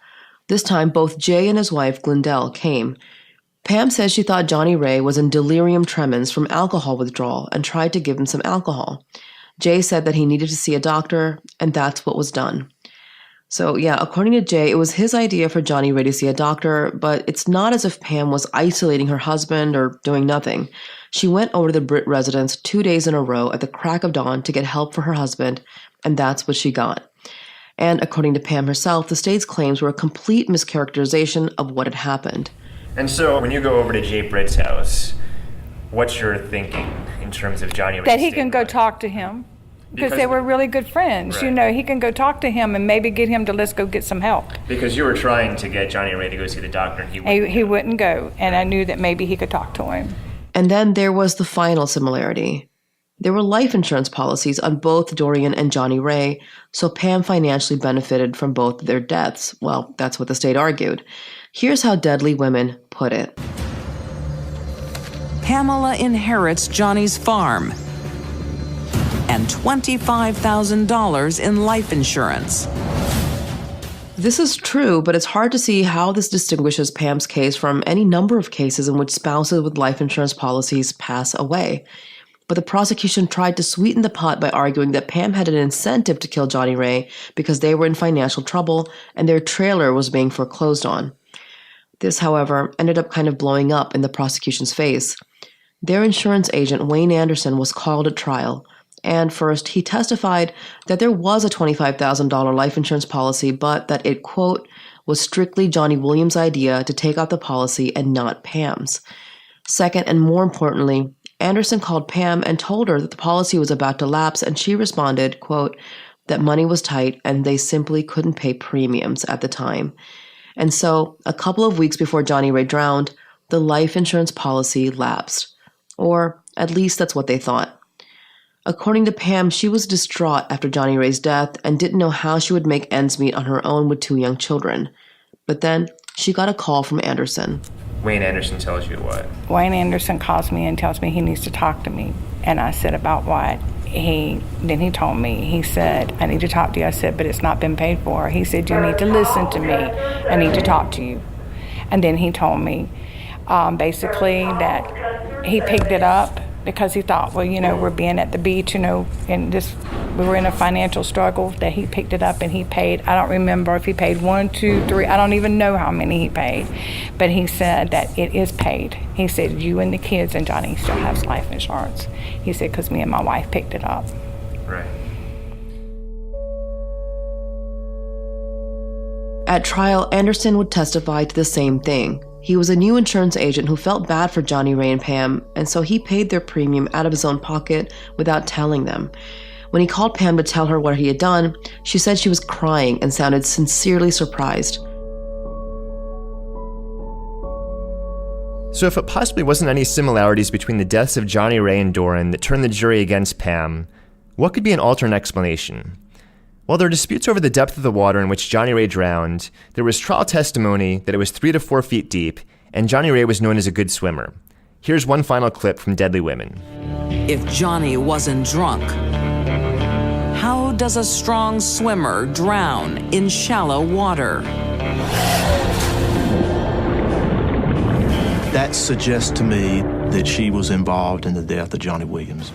This time, both Jay and his wife, Glendale, came. Pam says she thought Johnny Ray was in delirium tremens from alcohol withdrawal and tried to give him some alcohol. Jay said that he needed to see a doctor, and that's what was done. So yeah, according to Jay, it was his idea for Johnny Ray to see a doctor, but it's not as if Pam was isolating her husband or doing nothing. She went over to the Britt residence 2 days in a row at the crack of dawn to get help for her husband, and that's what she got. And according to Pam herself, the state's claims were a complete mischaracterization of what had happened. And so when you go over to Jay Britt's house, what's your thinking in terms of Johnny Ray's That he can go talk to him. Because they were really good friends. Right. You know, he can go talk to him and maybe get him to let's go get some help. Because you were trying to get Johnny Ray to go see the doctor, and He wouldn't go, and I knew that maybe he could talk to him. And then there was the final similarity. There were life insurance policies on both Dorian and Johnny Ray, so Pam financially benefited from both their deaths. Well, that's what the state argued. Here's how Deadly Women put it. Pamela inherits Johnny's farm and $25,000 in life insurance. This is true, but it's hard to see how this distinguishes Pam's case from any number of cases in which spouses with life insurance policies pass away. But the prosecution tried to sweeten the pot by arguing that Pam had an incentive to kill Johnny Ray because they were in financial trouble and their trailer was being foreclosed on. This, however, ended up kind of blowing up in the prosecution's face. Their insurance agent, Wayne Anderson, was called at trial. And first, he testified that there was a $25,000 life insurance policy, but that it, quote, was strictly Johnny Williams' idea to take out the policy and not Pam's. Second, and more importantly, Anderson called Pam and told her that the policy was about to lapse, and she responded, quote, that money was tight and they simply couldn't pay premiums at the time. And so, a couple of weeks before Johnny Ray drowned, the life insurance policy lapsed. Or at least that's what they thought. According to Pam, she was distraught after Johnny Ray's death and didn't know how she would make ends meet on her own with 2 young children. But then she got a call from Anderson. Wayne Anderson tells you what? Wayne Anderson calls me and tells me he needs to talk to me. And I said, about what? Then he told me, he said, I need to talk to you. I said, but it's not been paid for. He said, you need to listen to me. I need to talk to you. And then he told me basically that he picked it up because he thought, well, you know, we're being at the beach, you know, and we were in a financial struggle, that he picked it up and he paid. I don't remember if he paid 1, 2, 3. I don't even know how many he paid. But he said that it is paid. He said, you and the kids and Johnny still have life insurance. He said, because me and my wife picked it up. Right. At trial, Anderson would testify to the same thing. He was a new insurance agent who felt bad for Johnny Ray and Pam, and so he paid their premium out of his own pocket without telling them. When he called Pam to tell her what he had done, she said she was crying and sounded sincerely surprised. So if it possibly wasn't any similarities between the deaths of Johnny Ray and Doran that turned the jury against Pam, what could be an alternate explanation? While there are disputes over the depth of the water in which Johnny Ray drowned, there was trial testimony that it was 3 to 4 feet deep, and Johnny Ray was known as a good swimmer. Here's one final clip from Deadly Women. If Johnny wasn't drunk, how does a strong swimmer drown in shallow water? That suggests to me that she was involved in the death of Johnny Williams.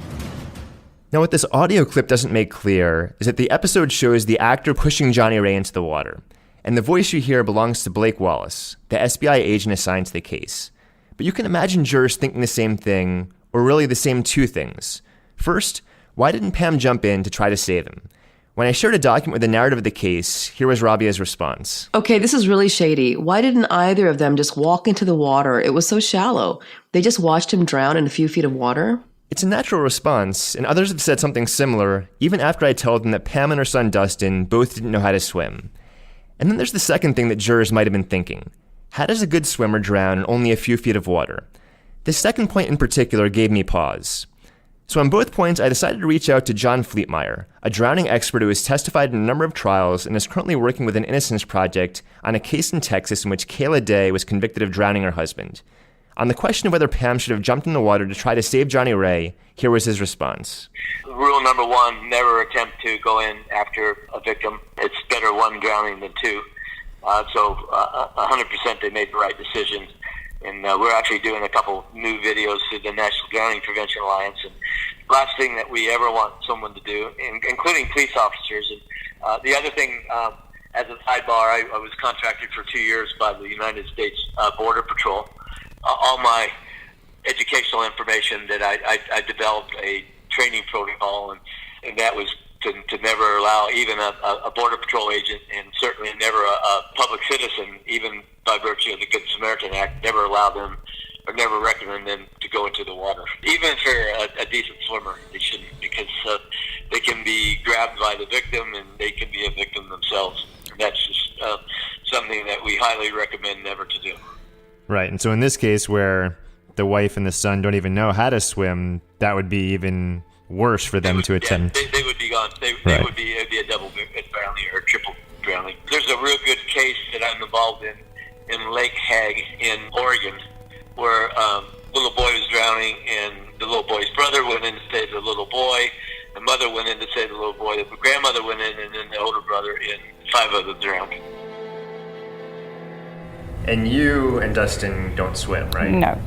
Now, what this audio clip doesn't make clear is that the episode shows the actor pushing Johnny Ray into the water. and the voice you hear belongs to Blake Wallace, the FBI agent assigned to the case. But you can imagine jurors thinking the same thing, or really the same two things. First, why didn't Pam jump in to try to save him? When I shared a document with the narrative of the case, here was Rabia's response. Okay, this is really shady. Why didn't either of them just walk into the water? It was so shallow. They just watched him drown in a few feet of water? It's a natural response, and others have said something similar, even after I told them that Pam and her son Dustin both didn't know how to swim. And then there's the second thing that jurors might have been thinking. How does a good swimmer drown in only a few feet of water? This second point in particular gave me pause. So on both points, I decided to reach out to John Fleetmeyer, a drowning expert who has testified in a number of trials and is currently working with an Innocence Project on a case in Texas in which Kayla Day was convicted of drowning her husband. On the question of whether Pam should have jumped in the water to try to save Johnny Ray, here was his response. Rule number one, never attempt to go in after a victim. It's better one drowning than two. So 100% they made the right decision. And we're actually doing a couple new videos through the National Drowning Prevention Alliance. And last thing that we ever want someone to do, including police officers. And the other thing, as a sidebar, I was contracted for 2 years by the United States Border Patrol. All my educational information that I developed a training protocol, and that was to never allow even a Border Patrol agent, and certainly never a public citizen, even by virtue of the Good Samaritan Act, never allow them or never recommend them to go into the water. Even if they're a decent swimmer, they shouldn't, because they can be grabbed by the victim and they can be a victim themselves. And that's just something that we highly recommend never to do. Right, and so in this case where the wife and the son don't even know how to swim, that would be even worse for them to attempt. Yeah, they would be gone. It'd be a double drowning or a triple drowning. There's a real good case that I'm involved in Lake Hagg in Oregon, where the little boy was drowning, and the little boy's brother went in to save the little boy, the mother went in to save the little boy, the grandmother went in, and then the older brother, and 5 of them drowned. And you and Dustin don't swim, right? No.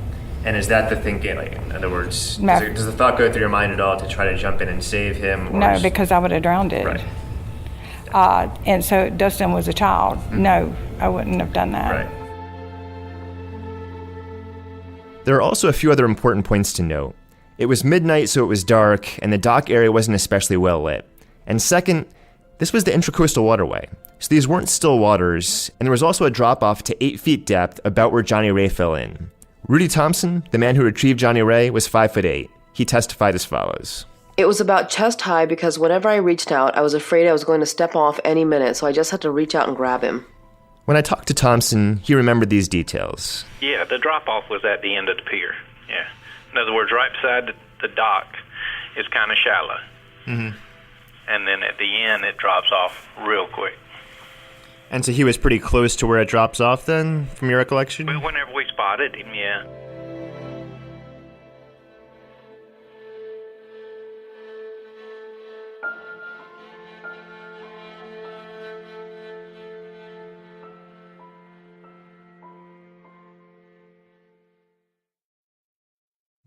And is that the thinking? Like, in other words, No. does the thought go through your mind at all to try to jump in and save him? Or No, because I would have drowned it. Right. And so Dustin was a child. No, I wouldn't have done that. Right. There are also a few other important points to note. It was midnight, so it was dark, and the dock area wasn't especially well lit. And second, this was the Intracoastal Waterway, so these weren't still waters, and there was also a drop-off to 8 feet depth about where Johnny Ray fell in. Rudy Thompson, the man who retrieved Johnny Ray, was 5'8". He testified as follows. It was about chest high because whenever I reached out, I was afraid I was going to step off any minute, so I just had to reach out and grab him. When I talked to Thompson, he remembered these details. Yeah, the drop-off was at the end of the pier. Yeah. In other words, right beside the dock is kind of shallow. Mm-hmm. And then at the end, it drops off real quick. And so he was pretty close to where it drops off then, from your recollection? But whenever we spotted him, yeah.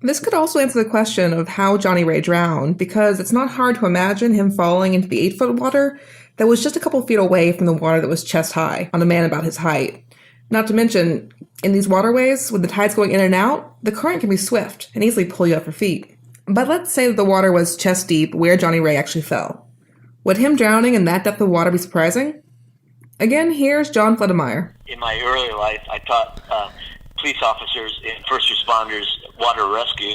This could also answer the question of how Johnny Ray drowned, because it's not hard to imagine him falling into the 8-foot water that was just a couple feet away from the water that was chest high on a man about his height. Not to mention, in these waterways, with the tides going in and out, the current can be swift and easily pull you off your feet. But let's say that the water was chest deep where Johnny Ray actually fell. Would him drowning in that depth of water be surprising? Again, here's John Fledemeyer. In my early life, I taught police officers and first responders water rescue,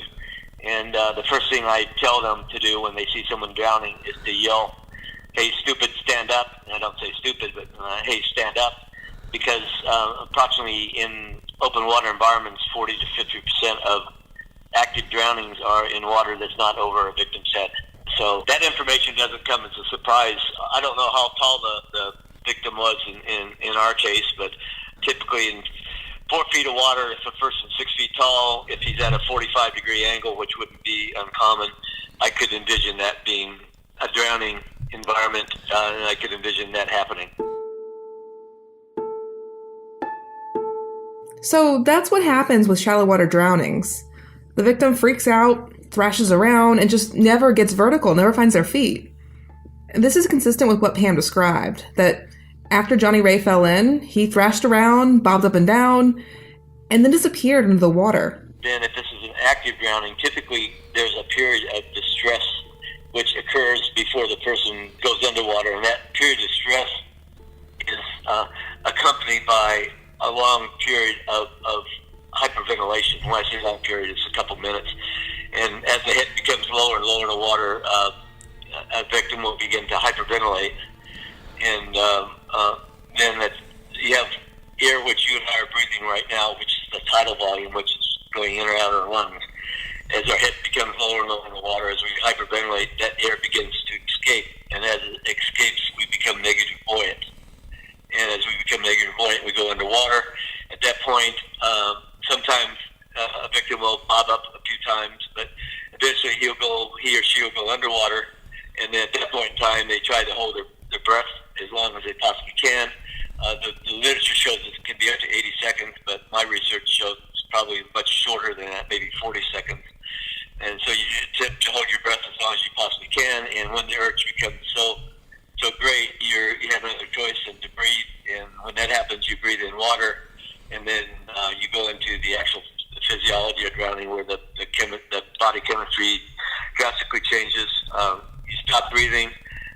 and the first thing I tell them to do when they see someone drowning is to yell, "Hey, stupid, stand up." And I don't say stupid, but hey, stand up, because approximately in open water environments, 40 to 50% of active drownings are in water that's not over a victim's head. So that information doesn't come as a surprise. I don't know how tall the victim was in our case, but typically in 4 feet of water, if a person's 6 feet tall, if he's at a 45-degree angle, which wouldn't be uncommon, I could envision that being a drowning environment, and I could envision that happening. So that's what happens with shallow water drownings. The victim freaks out, thrashes around, and just never gets vertical, never finds their feet. And this is consistent with what Pam described, that After Johnny Ray fell in, he thrashed around, bobbed up and down, and then disappeared into the water. Then if this is an active drowning, typically there's a period of distress which occurs before the person goes underwater, and that period of stress is accompanied by a long period of hyperventilation. When I say long period, it's a couple minutes. And as the head becomes lower and lower in the water, a victim will begin to hyperventilate. And then you have air which you and I are breathing right now, which is the tidal volume, which is going in or out of our lungs. As our head becomes lower and lower in the water, as we hyperventilate, that air begins to escape. And as it escapes, we become negative buoyant. And as we become negative buoyant, we go underwater. At that point, sometimes a victim will bob up a few times, but eventually he or she will go underwater. And then at that point in time, they try to hold their breath as long as they possibly can. The literature shows it can be up to 80 seconds, but my research shows it's probably much shorter than that, maybe 40 seconds. And so you attempt to hold your breath as long as you possibly can, and when the urge becomes so great, you have another choice than to breathe. And when that happens, you breathe in water, and then you go into the actual physiology of drowning, where the body chemistry drastically changes. You stop breathing,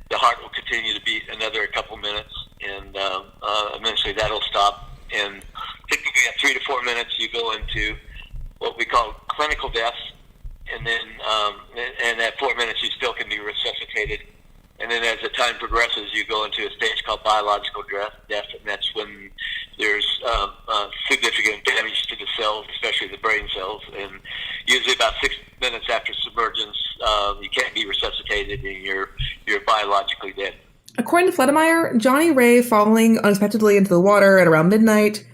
the heart will continue to beat another couple minutes, and eventually that'll stop. And typically at 3 to 4 minutes, you go into what we call clinical death, and then and at 4 minutes, you still can be resuscitated. And then as the time progresses, you go into a stage called biological death, and that's when there's significant damage to the cells, especially the brain cells. And usually about 6 minutes after submergence, you can't be resuscitated, and you're biologically dead. According to Fledemeyer, Johnny Ray falling unexpectedly into the water at around midnight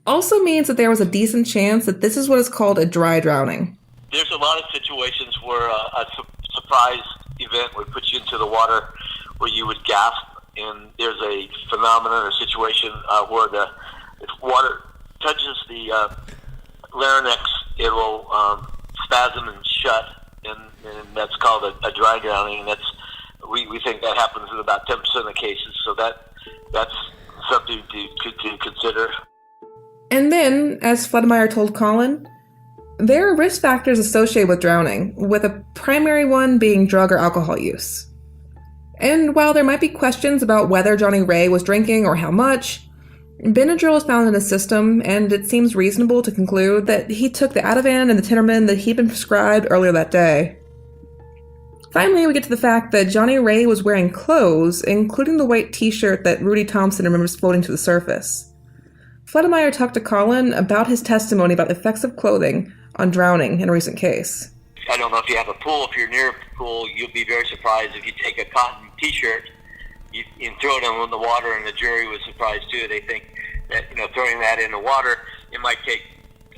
also means that there was a decent chance that this is what is called a dry drowning. There's a lot of situations where a surprise event would put you into the water where you would gasp, and there's a phenomenon or situation where if water touches the larynx, it will spasm and shut, and that's called a dry drowning, and we think that happens in about 10% of cases, so that's something to consider. And then, as Fledemeyer told Colin, there are risk factors associated with drowning, with a primary one being drug or alcohol use. And while there might be questions about whether Johnny Ray was drinking or how much, Benadryl was found in his system, and it seems reasonable to conclude that he took the Ativan and the Tinnerman that he'd been prescribed earlier that day. Finally, we get to the fact that Johnny Ray was wearing clothes, including the white t-shirt that Rudy Thompson remembers floating to the surface. Fledemeyer talked to Colin about his testimony about the effects of clothing on drowning in a recent case. I don't know if you have a pool. If you're near a pool, you'll be very surprised if you take a cotton t-shirt, you throw it in the water, and the jury was surprised too. They think that throwing that in the water, it might take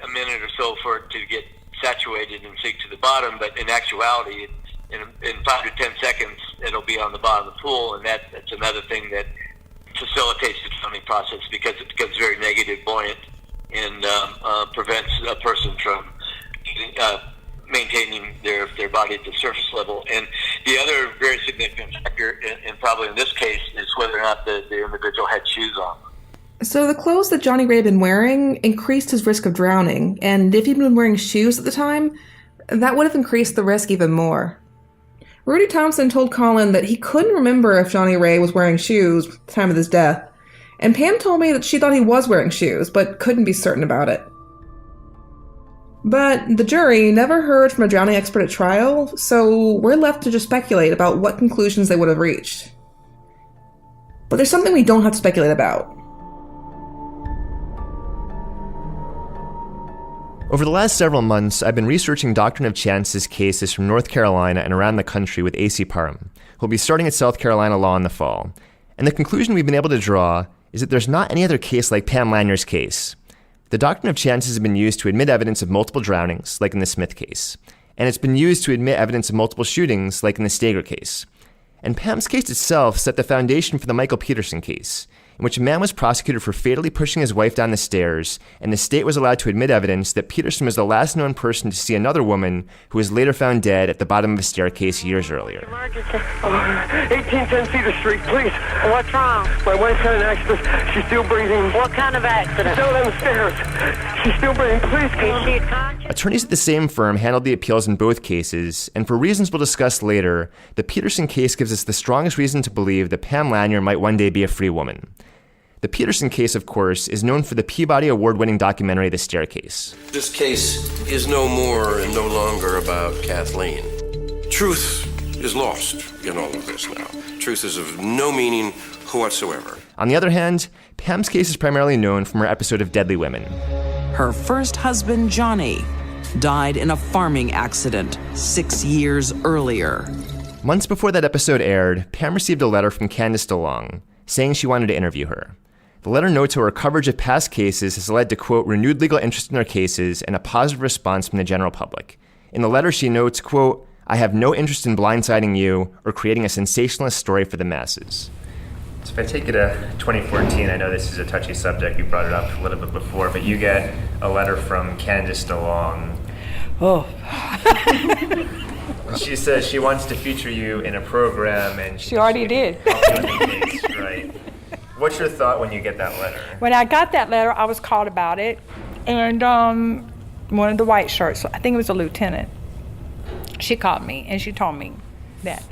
a minute or so for it to get saturated and sink to the bottom, but in actuality, in 5 to 10 seconds, it'll be on the bottom of the pool, and that's another thing that facilitates the drowning process, because it becomes very negative buoyant and prevents a person from maintaining their body at the surface level. And the other very significant factor, and probably in this case, is whether or not the individual had shoes on. So the clothes that Johnny Ray had been wearing increased his risk of drowning, and if he'd been wearing shoes at the time, that would have increased the risk even more. Rudy Thompson told Colin that he couldn't remember if Johnny Ray was wearing shoes at the time of his death, and Pam told me that she thought he was wearing shoes, but couldn't be certain about it. But the jury never heard from a drowning expert at trial, so we're left to just speculate about what conclusions they would have reached. But there's something we don't have to speculate about. Over the last several months, I've been researching Doctrine of Chances cases from North Carolina and around the country with A.C. Parham, who'll be starting at South Carolina Law in the fall. And the conclusion we've been able to draw is that there's not any other case like Pam Lanier's case. The Doctrine of Chances has been used to admit evidence of multiple drownings, like in the Smith case. And it's been used to admit evidence of multiple shootings, like in the Stager case. And Pam's case itself set the foundation for the Michael Peterson case. in which a man was prosecuted for fatally pushing his wife down the stairs, and the state was allowed to admit evidence that Peterson was the last known person to see another woman who was later found dead at the bottom of a staircase years earlier. 1810 Cedar Street, please. What's wrong? My wife's had an accident. She's still breathing. What kind of accident? Still down the stairs. She's still breathing. Please come. Is she conscious? Attorneys at the same firm handled the appeals in both cases, and for reasons we'll discuss later, the Peterson case gives us the strongest reason to believe that Pam Lanier might one day be a free woman. The Peterson case, of course, is known for the Peabody Award-winning documentary The Staircase. This case is no more and no longer about Kathleen. Truth is lost in all of this now. Truth is of no meaning whatsoever. On the other hand, Pam's case is primarily known from her episode of Deadly Women. Her first husband, Johnny, died in a farming accident 6 years earlier. Months before that episode aired, Pam received a letter from Candace DeLong saying she wanted to interview her. The letter notes how her coverage of past cases has led to, quote, renewed legal interest in her cases and a positive response from the general public. In the letter, she notes, quote, I have no interest in blindsiding you or creating a sensationalist story for the masses. So if I take you to 2014, I know this is a touchy subject, you brought it up a little bit before, but you get a letter from Candace DeLong. Oh. She says she wants to feature you in a program, and she already did. Right. What's your thought when you get that letter? When I got that letter, I was called about it, and one of the white shirts, I think it was a lieutenant, she called me and she told me that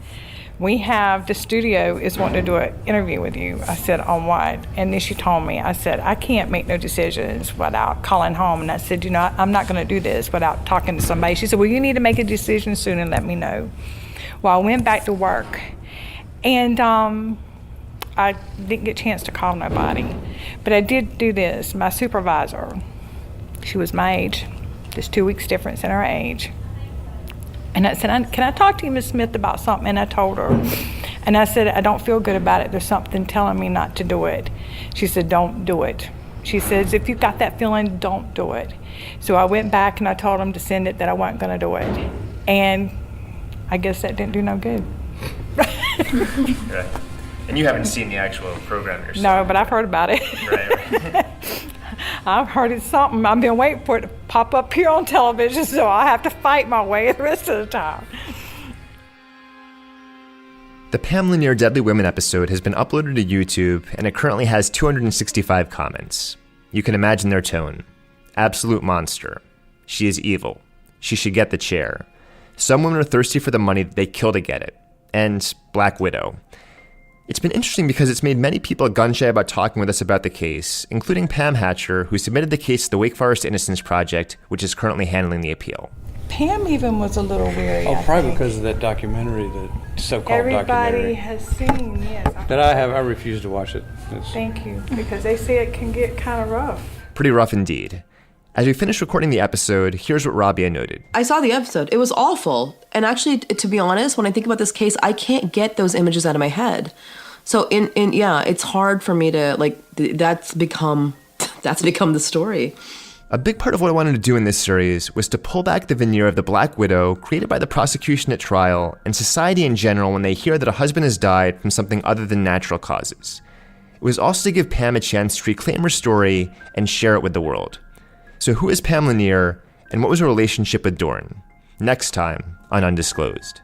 the studio is wanting to do an interview with you. I said, on what? And then she told me, I said, I can't make no decisions without calling home. And I said, I'm not going to do this without talking to somebody. She said, well, you need to make a decision soon and let me know. Well, I went back to work, and I didn't get a chance to call nobody. But I did do this. My supervisor, she was my age. There's 2 weeks difference in her age. And I said, can I talk to you, Ms. Smith, about something? And I told her. And I said, I don't feel good about it. There's something telling me not to do it. She said, don't do it. She says, if you got that feeling, don't do it. So I went back and I told them to send it, that I wasn't going to do it. And I guess that didn't do no good. Right. And you haven't seen the actual program yourself? No, but I've heard about it. Right. I've heard it's something. I've been waiting for it to pop up here on television, so I have to fight my way the rest of the time. The Pam Lanier Deadly Women episode has been uploaded to YouTube, and it currently has 265 comments. You can imagine their tone. Absolute monster. She is evil. She should get the chair. Some women are thirsty for the money that they kill to get it. And Black Widow. It's been interesting because it's made many people gun-shy about talking with us about the case, including Pam Hatcher, who submitted the case to the Wake Forest Innocence Project, which is currently handling the appeal. Pam even was a little weary. Oh, probably because of that documentary, the so-called Everybody documentary. has seen, yes. That I refuse to watch it. Thank you, because they say it can get kind of rough. Pretty rough indeed. As we finish recording the episode, here's what Rabia noted. I saw the episode. It was awful. And actually, to be honest, when I think about this case, I can't get those images out of my head. So it's hard for me to, that's become the story. A big part of what I wanted to do in this series was to pull back the veneer of the Black Widow created by the prosecution at trial and society in general when they hear that a husband has died from something other than natural causes. It was also to give Pam a chance to reclaim her story and share it with the world. So who is Pam Lanier, and what was her relationship with Dorn? Next time on Undisclosed.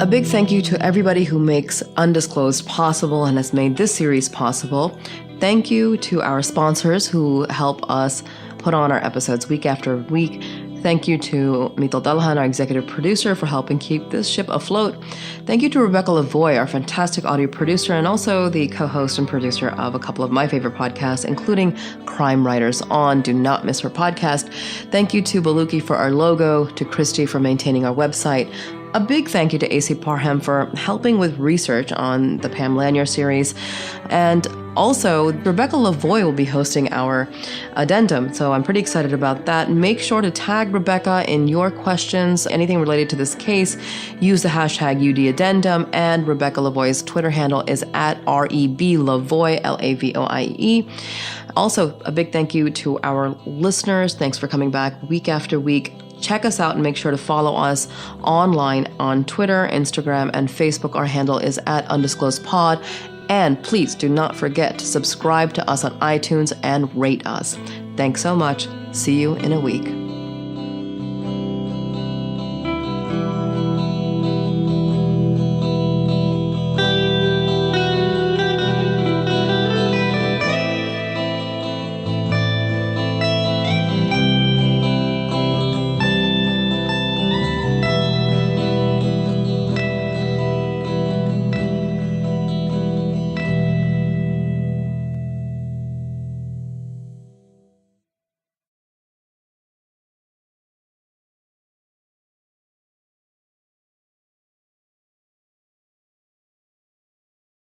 A big thank you to everybody who makes Undisclosed possible and has made this series possible. Thank you to our sponsors who help us put on our episodes week after week. Thank you to Mito Dalhan, our executive producer, for helping keep this ship afloat. Thank you to Rebecca Lavoie, our fantastic audio producer, and also the co-host and producer of a couple of my favorite podcasts, including Crime Writers On. Do not miss her podcast. Thank you to Baluki for our logo, to Christy for maintaining our website. A big thank you to AC Parham for helping with research on the Pam Lanier series. And also, Rebecca Lavoie will be hosting our addendum, so I'm pretty excited about that. Make sure to tag Rebecca in your questions, anything related to this case. Use the hashtag UDaddendum, and Rebecca Lavoie's Twitter handle is @REBLavoie, Lavoie. Also, a big thank you to our listeners. Thanks for coming back week after week. Check us out and make sure to follow us online on Twitter, Instagram, and Facebook. Our handle is @undisclosedpod. And please do not forget to subscribe to us on iTunes and rate us. Thanks so much. See you in a week.